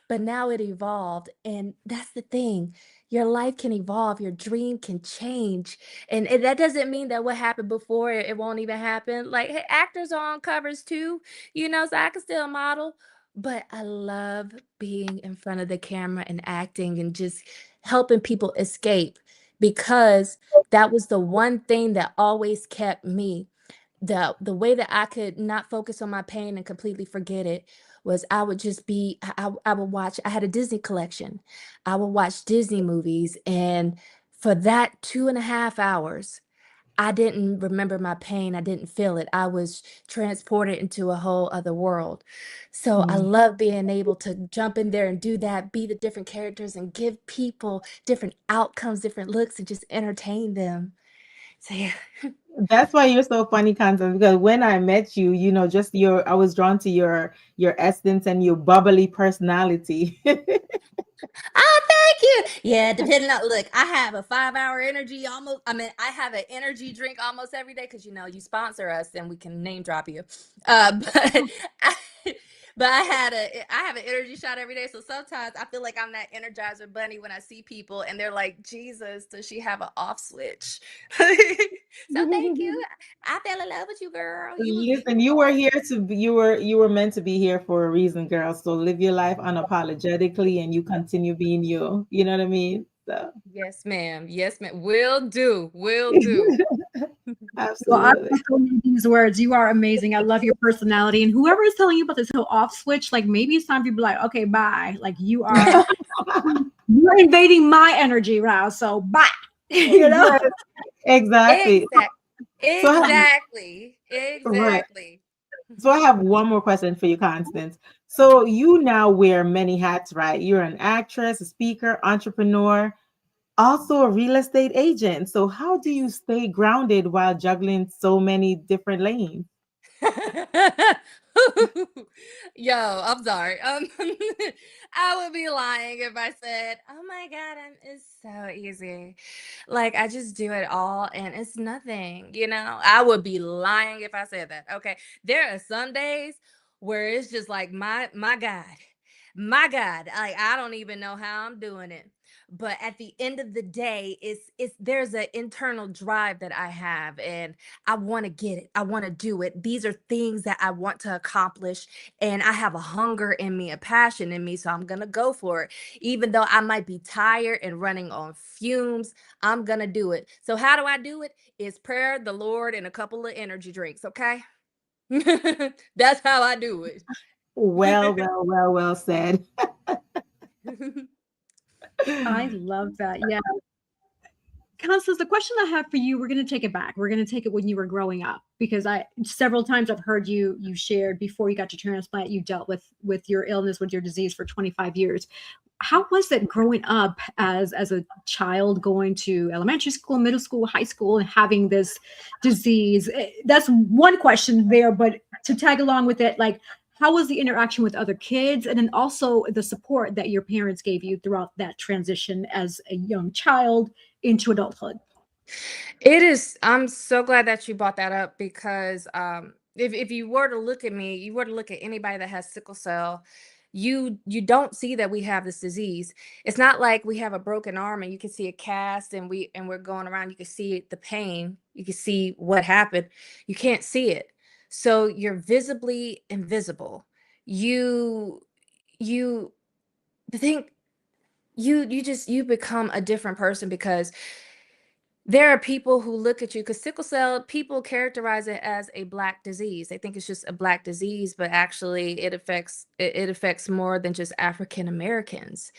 but now it evolved. And that's the thing. Your life can evolve, your dream can change. And that doesn't mean that what happened before it won't even happen. Like, hey, actors are on covers too, so I can still model. But I love being in front of the camera and acting and just helping people escape, because that was the one thing that always kept me. The way that I could not focus on my pain and completely forget it was I would just be I would watch. I had a Disney collection. I would watch Disney movies, and for that 2.5 hours I didn't remember my pain. I didn't feel it. I was transported into a whole other world. So I Mm. love being able to jump in there and do that, be the different characters and give people different outcomes, different looks, and just entertain them. So yeah. That's why you're so funny, Constance, because when I met you, just I was drawn to your essence and your bubbly personality. Oh, thank you. Yeah, depending on look, I have a 5-hour energy almost. I mean, I have an energy drink almost every day because you sponsor us and we can name drop you. But I, but I have an energy shot every day. So sometimes I feel like I'm that Energizer bunny when I see people and they're like, Jesus, does she have an off switch? So thank you. I fell in love with you, girl. Listen, you were here you were meant to be here for a reason, girl. So live your life unapologetically and you continue being you. You know what I mean? So Yes, ma'am. Yes, ma'am. Will do. Will do. Well, I absolutely. echo these words. You are amazing. I love your personality. And whoever is telling you about this whole off switch, like maybe it's time to be like, okay, bye. Like you're invading my energy now. So bye. You know? Yes, exactly. So Exactly. right. Exactly. So I have one more question for you, Constance. So you now wear many hats, right? You're an actress, a speaker, entrepreneur, also a real estate agent. So how do you stay grounded while juggling so many different lanes? Yo, I'm sorry. I would be lying if I said, "Oh my God, it's so easy." Like I just do it all and it's nothing, I would be lying if I said that. Okay. There are some days where it's just like my God. My God. Like I don't even know how I'm doing it. But at the end of the day, it's there's an internal drive that I have and I want to get it. I want to do it. These are things that I want to accomplish. And I have a hunger in me, a passion in me. So I'm going to go for it. Even though I might be tired and running on fumes, I'm going to do it. So, how do I do it? It's prayer, the Lord, and a couple of energy drinks. Okay. That's how I do it. Well said. I love that. Yeah. Constance, the question I have for you, we're going to take it back. We're going to take it when you were growing up, because several times I've heard you shared before you got to transplant, you dealt with your illness, with your disease for 25 years. How was it growing up as a child, going to elementary school, middle school, high school, and having this disease? That's one question there, but to tag along with it, like, how was the interaction with other kids, and then also the support that your parents gave you throughout that transition as a young child into adulthood? It is. I'm so glad that you brought that up because if you were to look at me, you were to look at anybody that has sickle cell, you don't see that we have this disease. It's not like we have a broken arm and you can see a cast and we're going around. You can see the pain. You can see what happened. You can't see it. So you're visibly invisible. You you the thing you become a different person because there are people who look at you because sickle cell people characterize it as a black disease. They think it's just a black disease, but actually it affects more than just African Americans.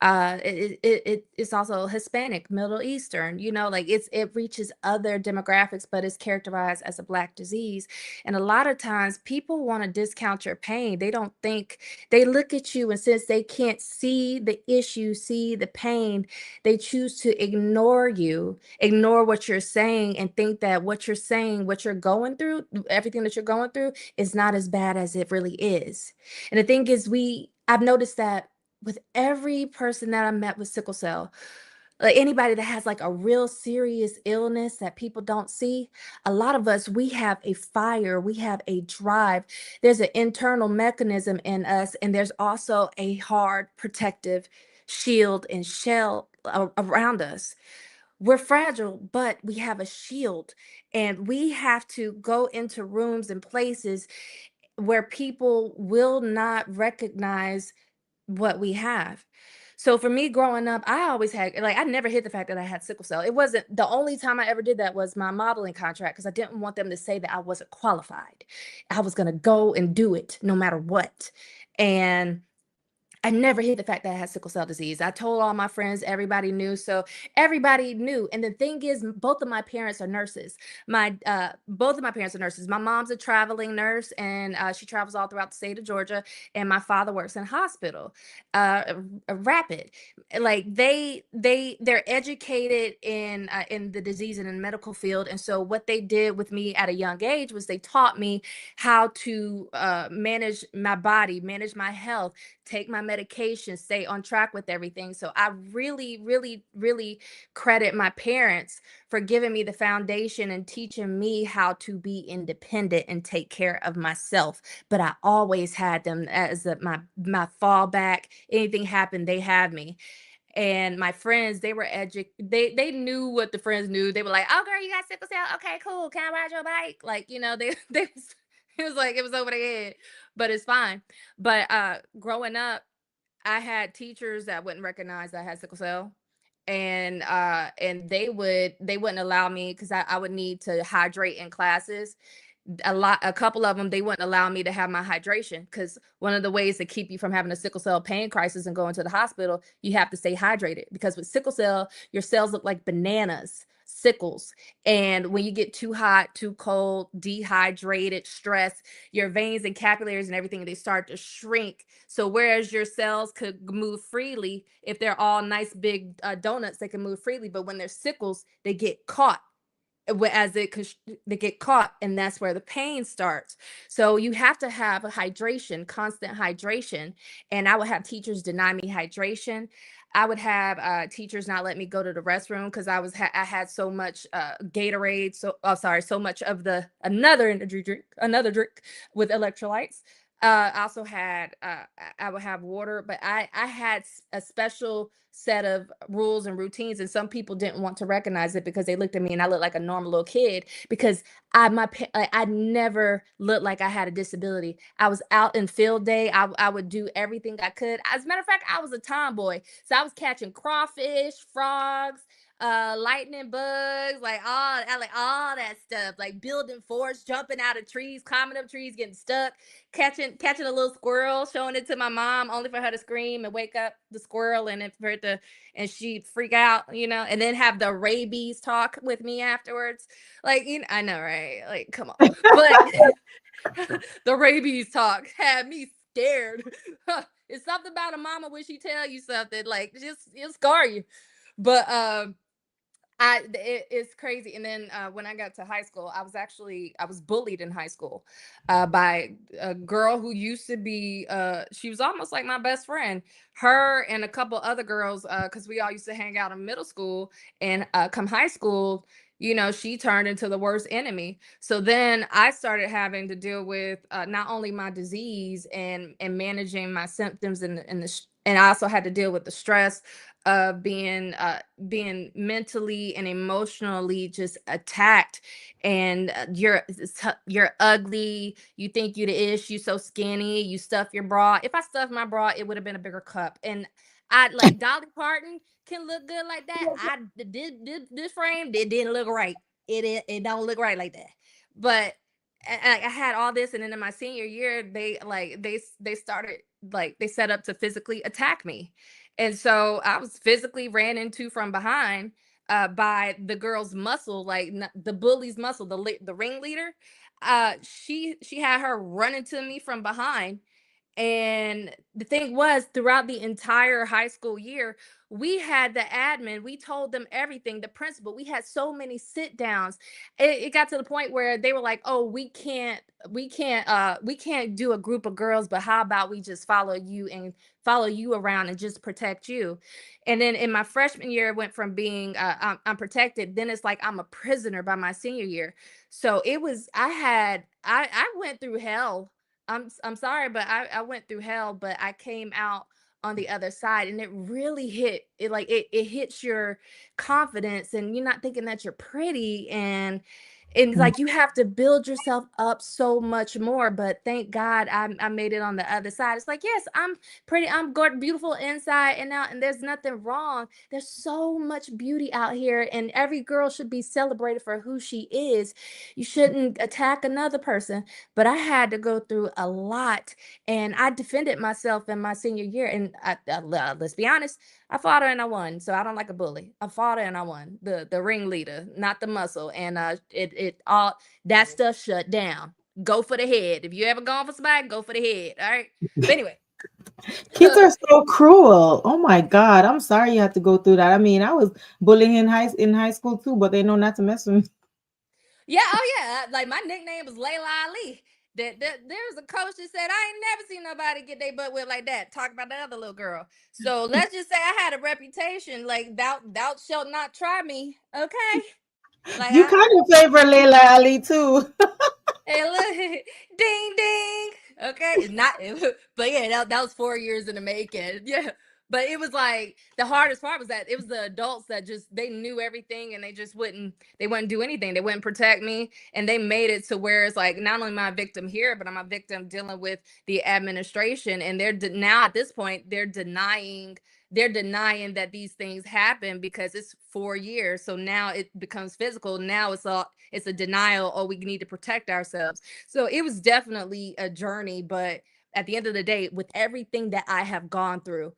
It's also Hispanic, Middle Eastern, like it reaches other demographics, but it's characterized as a black disease. And a lot of times people want to discount your pain. They don't think they look at you, and since they can't see the issue, see the pain, they choose to ignore you, ignore what you're saying, and think that what you're saying, what you're going through, everything that you're going through is not as bad as it really is. And the thing is, I've noticed that with every person that I met with sickle cell, like anybody that has like a real serious illness that people don't see, a lot of us, we have a fire, we have a drive. There's an internal mechanism in us, and there's also a hard protective shield and shell around us. We're fragile, but we have a shield, and we have to go into rooms and places where people will not recognize what we have. So for me growing up, I always had like I never hid the fact that I had sickle cell. It wasn't the only time I ever did that was my modeling contract because I didn't want them to say that I wasn't qualified. I was going to go and do it no matter what. And I never hid the fact that I had sickle cell disease. I told all my friends, everybody knew. So everybody knew. And the thing is, both of my parents are nurses. Both of my parents are nurses. My mom's a traveling nurse, and she travels all throughout the state of Georgia. And my father works in a hospital, rapid. Like they're educated in the disease and in the medical field. And so what they did with me at a young age was they taught me how to manage my body, manage my health, take my medication, stay on track with everything. So I really, really, really credit my parents for giving me the foundation and teaching me how to be independent and take care of myself. But I always had them as my fallback. Anything happened, they had me. And my friends, they were they knew what the friends knew. They were like, "Oh girl, you got sickle cell? Okay, cool. Can I ride your bike?" Like, they it was like it was over their head, but it's fine. But growing up, I had teachers that wouldn't recognize that I had sickle cell. And they wouldn't allow me, because I would need to hydrate in classes. A couple of them, they wouldn't allow me to have my hydration, because one of the ways to keep you from having a sickle cell pain crisis and going to the hospital, you have to stay hydrated, because with sickle cell, your cells look like bananas, sickles. And when you get too hot, too cold, dehydrated, stressed, your veins and capillaries and everything, they start to shrink. So whereas your cells could move freely, if they're all nice big donuts, they can move freely. But when they're sickles, they get caught. They get caught, and that's where the pain starts. So you have to have a hydration, constant hydration. And I would have teachers deny me hydration. I would have teachers not let me go to the restroom, because I had so much Gatorade, so much of the another energy drink, another drink with electrolytes. I also had I would have water, but I had a special set of rules and routines, and some people didn't want to recognize it because they looked at me and I looked like a normal little kid, because I never looked like I had a disability. I was out in field day. I would do everything I could. As a matter of fact, I was a tomboy, so I was catching crawfish, frogs, lightning bugs, like all that stuff, like building forts, jumping out of trees, climbing up trees, getting stuck, catching a little squirrel, showing it to my mom, only for her to scream and wake up the squirrel, and and she'd freak out, and then have the rabies talk with me afterwards. Like, I know, right? Like, come on. But the rabies talk had me scared. It's something about a mama when she tell you something, like, just it'll scar you. But it's crazy. And then when I got to high school, I was bullied in high school by a girl who used to be she was almost like my best friend. Her and a couple other girls, because we all used to hang out in middle school, and come high school, she turned into the worst enemy. So then I started having to deal with not only my disease and managing my symptoms, and I also had to deal with the stress of being mentally and emotionally just attacked. And you're ugly, you think you the ish, you so skinny, you stuff your bra. If I stuffed my bra, it would have been a bigger cup. And I like Dolly Parton can look good like that. I did this frame, it didn't look right. It don't look right like that. But I had all this, and then in my senior year, they started, like, they set up to physically attack me. And so I was physically ran into from behind by the girl's muscle, like the bully's muscle, the ringleader. She had her running to me from behind. And the thing was, throughout the entire high school year, we had the admin, we told them everything, the principal, we had so many sit downs. It got to the point where they were like, "Oh, we can't do a group of girls, but how about we just follow you around and just protect you?" And then in my freshman year, it went from being I'm protected, then it's like I'm a prisoner by my senior year. So it was, I went through hell. I'm sorry, but I went through hell, but I came out on the other side, and it really it hits your confidence, and you're not thinking that you're pretty. And And like you have to build yourself up so much more. But thank God I made it on the other side. It's like, yes, I'm pretty, I'm good, beautiful inside and out, and there's nothing wrong. There's so much beauty out here, and every girl should be celebrated for who she is. You shouldn't attack another person. But I had to go through a lot, and I defended myself in my senior year. And let's be honest, I fought her and I won. So I don't like a bully. I fought her and I won. The ringleader, not the muscle. And it all that stuff shut down. Go for the head. If you ever gone for somebody, go for the head. All right. But anyway. Kids are so cruel. Oh my God. I'm sorry you had to go through that. I mean, I was bullying in high school too, but they know not to mess with me. Yeah, oh yeah. Like my nickname was Layla Ali. There was a coach that said, I ain't never seen nobody get their butt whipped like that. Talk about the other little girl. So let's just say I had a reputation like thou shalt not try me. Okay. Like You kind of favor Layla Ali too. hey, look, ding ding. Okay, it's not, but yeah, that was 4 years in the making. Yeah, but it was like the hardest part was that it was the adults that just they knew everything and they wouldn't do anything. They wouldn't protect me, and they made it to where it's like not only am I a victim here, but I'm a victim dealing with the administration, and they're now at this point they're denying that these things happen because it's 4 years. So now it becomes physical. Now it's a denial. Oh, we need to protect ourselves. So it was definitely a journey. But at the end of the day, with everything that I have gone through,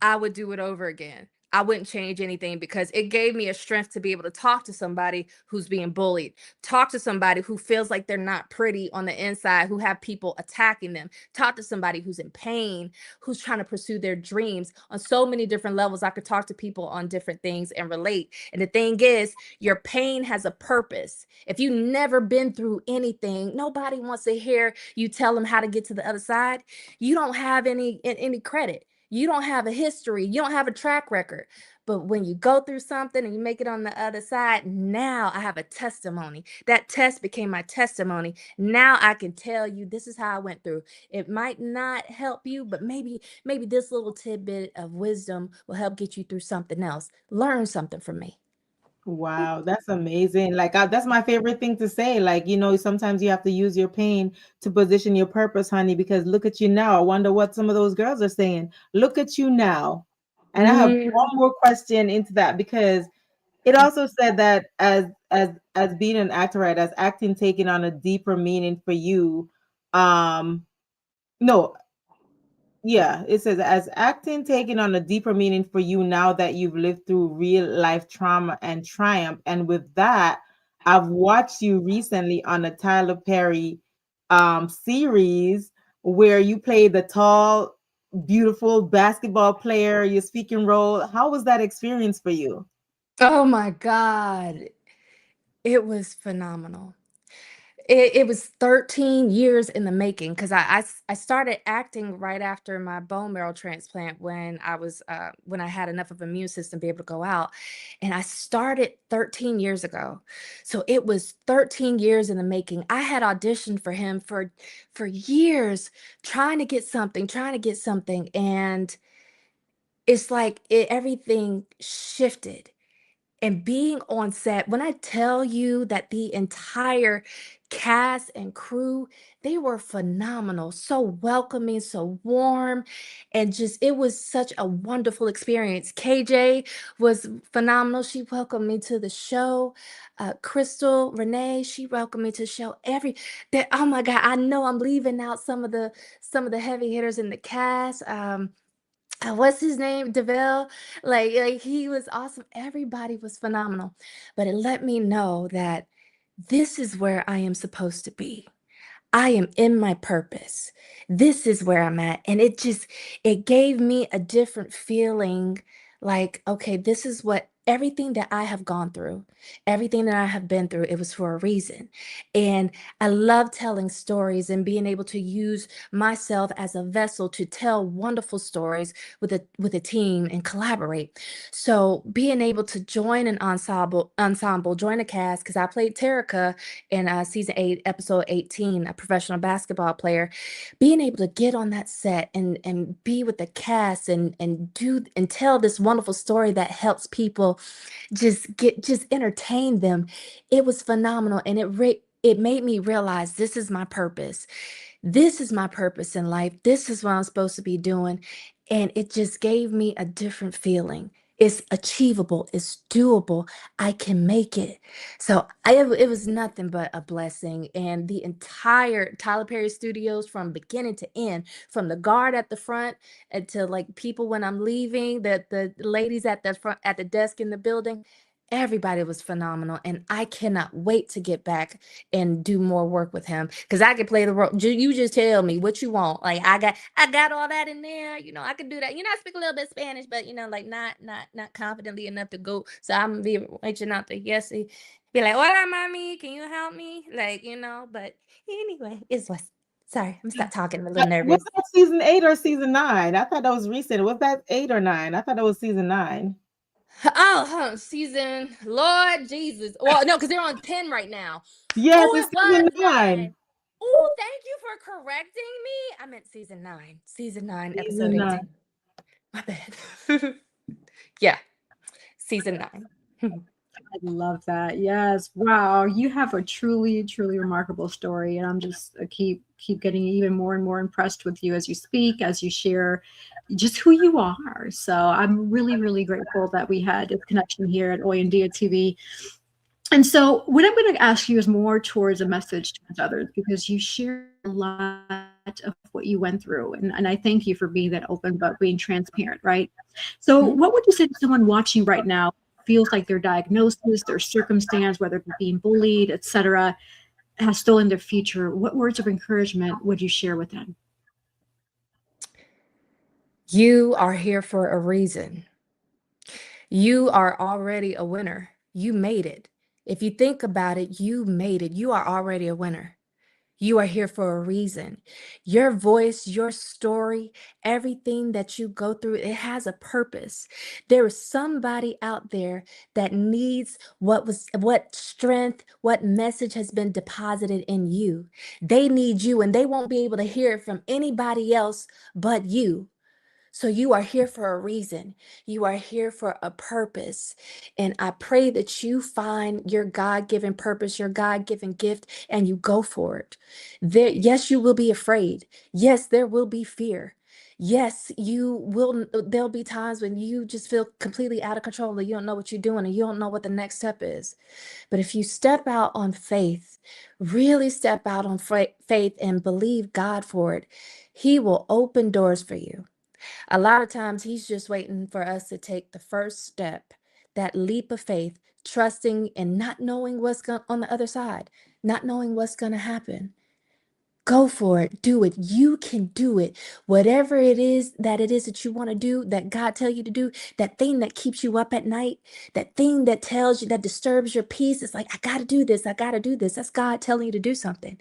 I would do it over again. I wouldn't change anything because it gave me a strength to be able to talk to somebody who's being bullied, talk to somebody who feels like they're not pretty on the inside, who have people attacking them, talk to somebody who's in pain, who's trying to pursue their dreams on so many different levels. I could talk to people on different things and relate. And the thing is, your pain has a purpose. If you've never been through anything, nobody wants to hear you tell them how to get to the other side. You don't have any credit. You don't have a history. You don't have a track record. But when you go through something and you make it on the other side, now I have a testimony. That test became my testimony. Now I can tell you this is how I went through. It might not help you, but maybe this little tidbit of wisdom will help get you through something else. Learn something from me. Wow, that's amazing. Like that's my favorite thing to say. Like, sometimes you have to use your pain to position your purpose, honey, because look at you now. I wonder what some of those girls are saying. Look at you now. And I have one more question into that, because it also said that as being an actor, right, as acting taking on a deeper meaning for you. It says as acting taking on a deeper meaning for you now that you've lived through real life trauma and triumph. And with that, I've watched you recently on a Tyler Perry series where you play the tall, beautiful basketball player, your speaking role. How was that experience for you? Oh my God. It was phenomenal. It was 13 years in the making because I started acting right after my bone marrow transplant when I had enough of an immune system to be able to go out. And I started 13 years ago. So it was 13 years in the making. I had auditioned for him for years, trying to get something. And it's like everything shifted. And being on set, when I tell you that the entire cast and crew, they were phenomenal, so welcoming, so warm, and just it was such a wonderful experience. KJ was phenomenal. She welcomed me to the show. Crystal, Renee, she welcomed me to the show. Oh my God, I know I'm leaving out some of the heavy hitters in the cast. What's his name? DeVille. Like he was awesome. Everybody was phenomenal. But it let me know that this is where I am supposed to be. I am in my purpose. This is where I'm at. And it gave me a different feeling like, okay, this is what everything that I have gone through, everything that I have been through, it was for a reason. And I love telling stories and being able to use myself as a vessel to tell wonderful stories with a team and collaborate. So being able to join an ensemble, join a cast, because I played Terica in season 8, episode 18, a professional basketball player, being able to get on that set and be with the cast and tell this wonderful story that helps people know, just entertain them. It was phenomenal. And it made me realize this is my purpose. This is my purpose in life. This is what I'm supposed to be doing. And it just gave me a different feeling. It's achievable. It's doable. I can make it. So it was nothing but a blessing. And the entire Tyler Perry Studios, from beginning to end, from the guard at the front to like people when I'm leaving, the ladies at the front at the desk in the building, everybody was phenomenal. And I cannot wait to get back and do more work with him, because I can play the role. You just tell me what you want. Like I got all that in there. You know, I can do that. You know, I speak a little bit Spanish, but you know, like not confidently enough to go. So I'm gonna be reaching out to Yessie, be like, "Hola, mommy, can you help me?" Like, you know. But anyway, it's what. Sorry, I'm gonna stop talking. I'm a little nervous. Was that season 8 or season 9? I thought that was recent. Was that 8 or 9? I thought that was season 9. Oh, season, Lord Jesus. Well, no, because they're on 10 right now. Yes, Oh, it's it was season 9. 9. Oh, thank you for correcting me. I meant season 9. Season 9, episode Season 18. 9. My bad. Yeah, season 9. I love that. Yes. Wow. You have a truly, truly remarkable story. And I'm just keep getting even more and more impressed with you as you speak, as you share just who you are. So I'm really, really grateful that we had this connection here at Hoy En Día TV. And so what I'm going to ask you is more towards a message towards others, because you share a lot of what you went through. And I thank you for being that open, but being transparent, right? So what would you say to someone watching right now, feels like their diagnosis, their circumstance, whether they're being bullied, etc., has stolen their future? What words of encouragement would you share with them? You are here for a reason. You are already a winner. You made it. If you think about it, you made it. You are already a winner. You are here for a reason. Your voice, your story, everything that you go through, it has a purpose. There is somebody out there that needs what strength, what message has been deposited in you. They need you, and they won't be able to hear it from anybody else but you. So you are here for a reason. You are here for a purpose. And I pray that you find your God-given purpose, your God-given gift, and you go for it. Yes, you will be afraid. Yes, there will be fear. Yes, there'll be times when you just feel completely out of control, and you don't know what you're doing, and you don't know what the next step is. But if you step out on faith, really step out on faith and believe God for it, He will open doors for you. A lot of times he's just waiting for us to take the first step, that leap of faith, trusting and not knowing what's on the other side, not knowing what's going to happen. Go for it. Do it. You can do it. Whatever it is that you want to do, that God tell you to do, that thing that keeps you up at night, that thing that tells you, that disturbs your peace. It's like, I got to do this. I got to do this. That's God telling you to do something.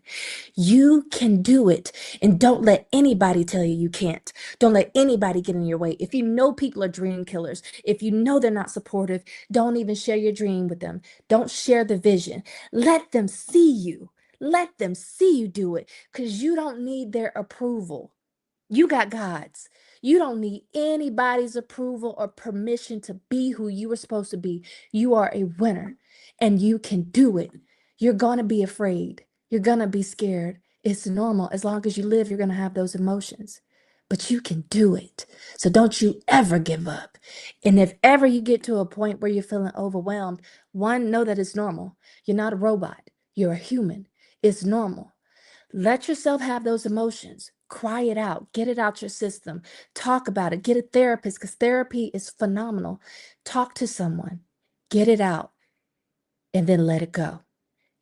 You can do it. And don't let anybody tell you you can't. Don't let anybody get in your way. If you know people are dream killers, if you know they're not supportive, don't even share your dream with them. Don't share the vision. Let them see you. Let them see you do it, because you don't need their approval. You got God's. You don't need anybody's approval or permission to be who you were supposed to be. You are a winner, and you can do it. You're going to be afraid. You're going to be scared. It's normal. As long as you live, you're going to have those emotions. But you can do it. So don't you ever give up. And if ever you get to a point where you're feeling overwhelmed, one, know that it's normal. You're not a robot. You're a human. It's normal. Let yourself have those emotions. Cry it out. Get it out your system. Talk about it. Get a therapist, because therapy is phenomenal. Talk to someone. Get it out. And then let it go.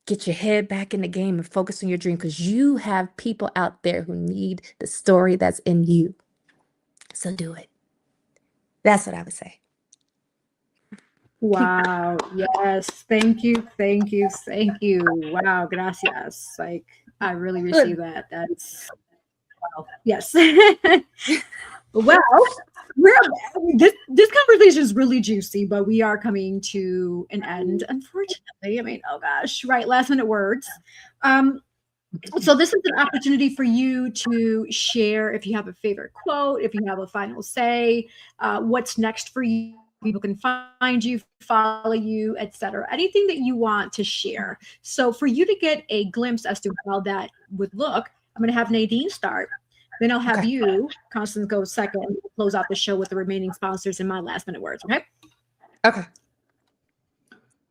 Get your head back in the game and focus on your dream, because you have people out there who need the story that's in you. So do it. That's what I would say. Wow. Yes. Thank you. Thank you. Thank you. Wow. Gracias. Like, I really receive that. That's, wow. Yes. Well, this conversation is really juicy, but we are coming to an end, unfortunately. I mean, oh gosh, right. Last minute words. So this is an opportunity for you to share, if you have a favorite quote, if you have a final say, what's next for you, people can find you, follow you, etc. Anything that you want to share. So for you to get a glimpse as to how that would look, I'm going to have Nadine start. Then I'll have you, Constance, go second, and close out the show with the remaining sponsors and my last minute words. Okay? Okay.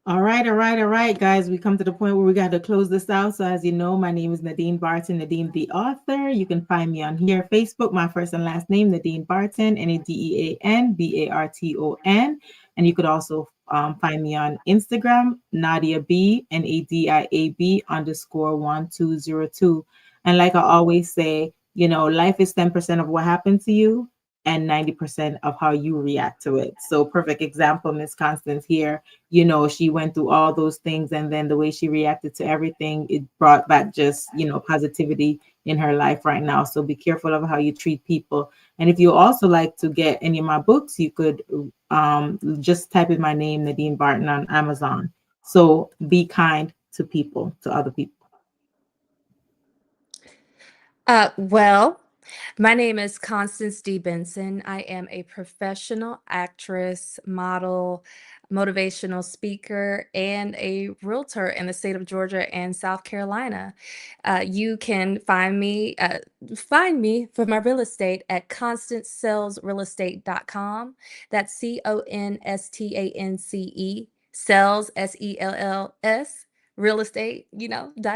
All right, guys. We come to the point where we got to close this out. So as you know, my name is Nadine Barton, Nadine the author. You can find me on here, Facebook, my first and last name, Nadine Barton, Nadean Barton. And you could also find me on Instagram, Nadia B, NADIAB _1202. And like I always say, you know, life is 10% of what happened to you and 90% of how you react to it. So perfect example, Miss Constance here, you know, she went through all those things, and then the way she reacted to everything, it brought back just, you know, positivity in her life right now. So be careful of how you treat people. And if you also like to get any of my books, you could just type in my name, Nadine Barton, on Amazon. So be kind to people, to other people. Well, my name is Constance D. Benson. I am a professional actress, model, motivational speaker, and a realtor in the state of Georgia and South Carolina. You can find me for my real estate at constancesellsrealestate.com. That's CONSTANCE, sells, SELLS, real estate,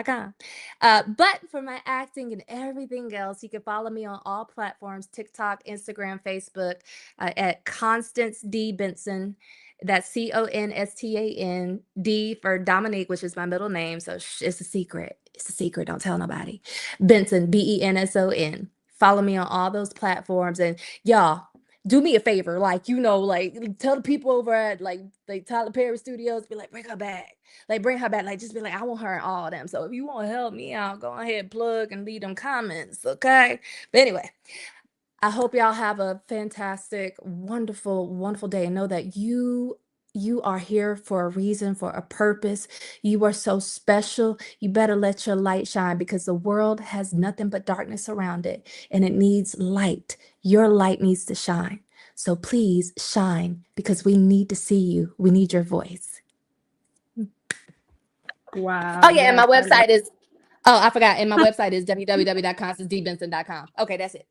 .com. But for my acting and everything else, you can follow me on all platforms, TikTok, Instagram, Facebook, at Constance D. Benson. That's CONSTAN, D for Dominique, which is my middle name. So it's a secret. It's a secret. Don't tell nobody. Benson, BENSON. Follow me on all those platforms. And y'all, do me a favor, tell the people over at Tyler Perry Studios, be like, bring her back. Just be like, I want her and all of them. So if you want to help me out, go ahead, plug and leave them comments, okay? But anyway, I hope y'all have a fantastic, wonderful, wonderful day, and know that you are here for a reason, for a purpose. You are so special. You better let your light shine, because the world has nothing but darkness around it, and it needs light. Your light needs to shine. So please shine, because we need to see you. We need your voice. Wow. Oh, yeah, and my website is, I forgot, and my website is www.constancedbenson.com. Okay, that's it.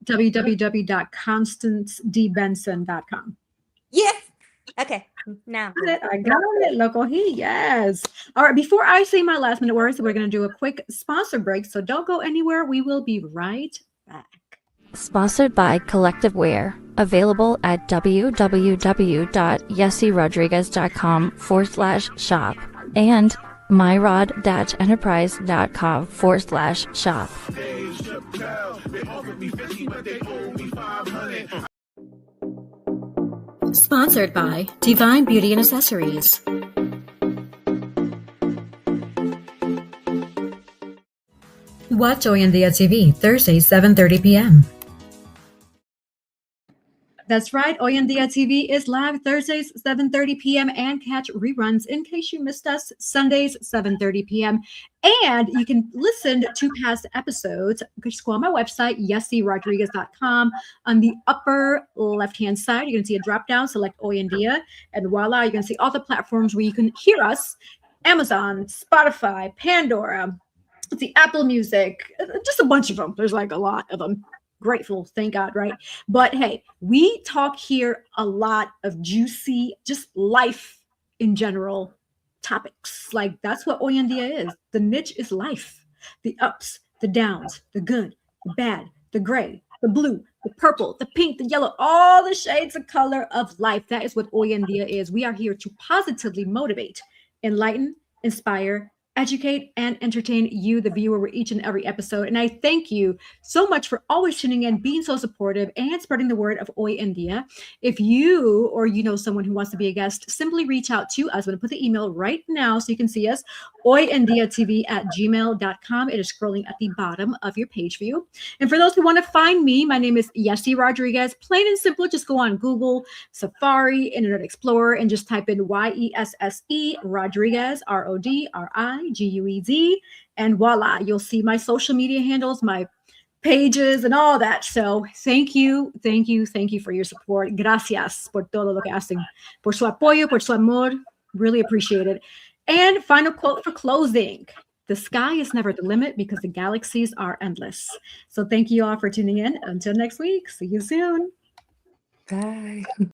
www.constancedbenson.com. Yes. Okay. Now I got it. Local heat. Yes. All right. Before I say my last minute words, we're going to do a quick sponsor break. So don't go anywhere. We will be right back. Sponsored by Collective Wear. Available at www.yessierodriguez.com/shop and myrod-enterprise.com/shop. Sponsored by Divine Beauty and Accessories. Watch Hoy En Día TV, Thursdays, 7:30 p.m. That's right. Hoy En Día TV is live Thursdays, 7:30 p.m. and catch reruns in case you missed us Sundays, 7:30 p.m. And you can listen to past episodes. Just go on my website, yessierodriguez.com. On the upper left-hand side, you're going to see a drop-down, select Hoy En Día, and voila, you're going to see all the platforms where you can hear us: Amazon, Spotify, Pandora, the Apple Music, just a bunch of them. There's like a lot of them. Grateful, thank God, right? But hey, we talk here a lot of juicy, just life in general topics. Like that's what Hoy En Día is. The niche is life. The ups, the downs, the good, the bad, the gray, the blue, the purple, the pink, the yellow, all the shades of color of life. That is what Hoy En Día is. We are here to positively motivate, enlighten, inspire, educate, and entertain you, the viewer, with each and every episode. And I thank you so much for always tuning in, being so supportive, and spreading the word of Hoy En Día. If you or you know someone who wants to be a guest, simply reach out to us. I'm going to put the email right now so you can see us, hoyendiatv@gmail.com. It is scrolling at the bottom of your page view. And for those who want to find me, my name is Yessie Rodriguez. Plain and simple, just go on Google, Safari, Internet Explorer, and just type in YESSE Rodriguez, RODRIGUEZ, and voila, you'll see my social media handles, my pages and all that. So thank you for your support. Gracias por todo lo que hacen, por su apoyo, por su amor. Really appreciate it. And final quote for closing. The sky is never the limit because the galaxies are endless. So thank you all for tuning in. Until next week. See you soon. Bye.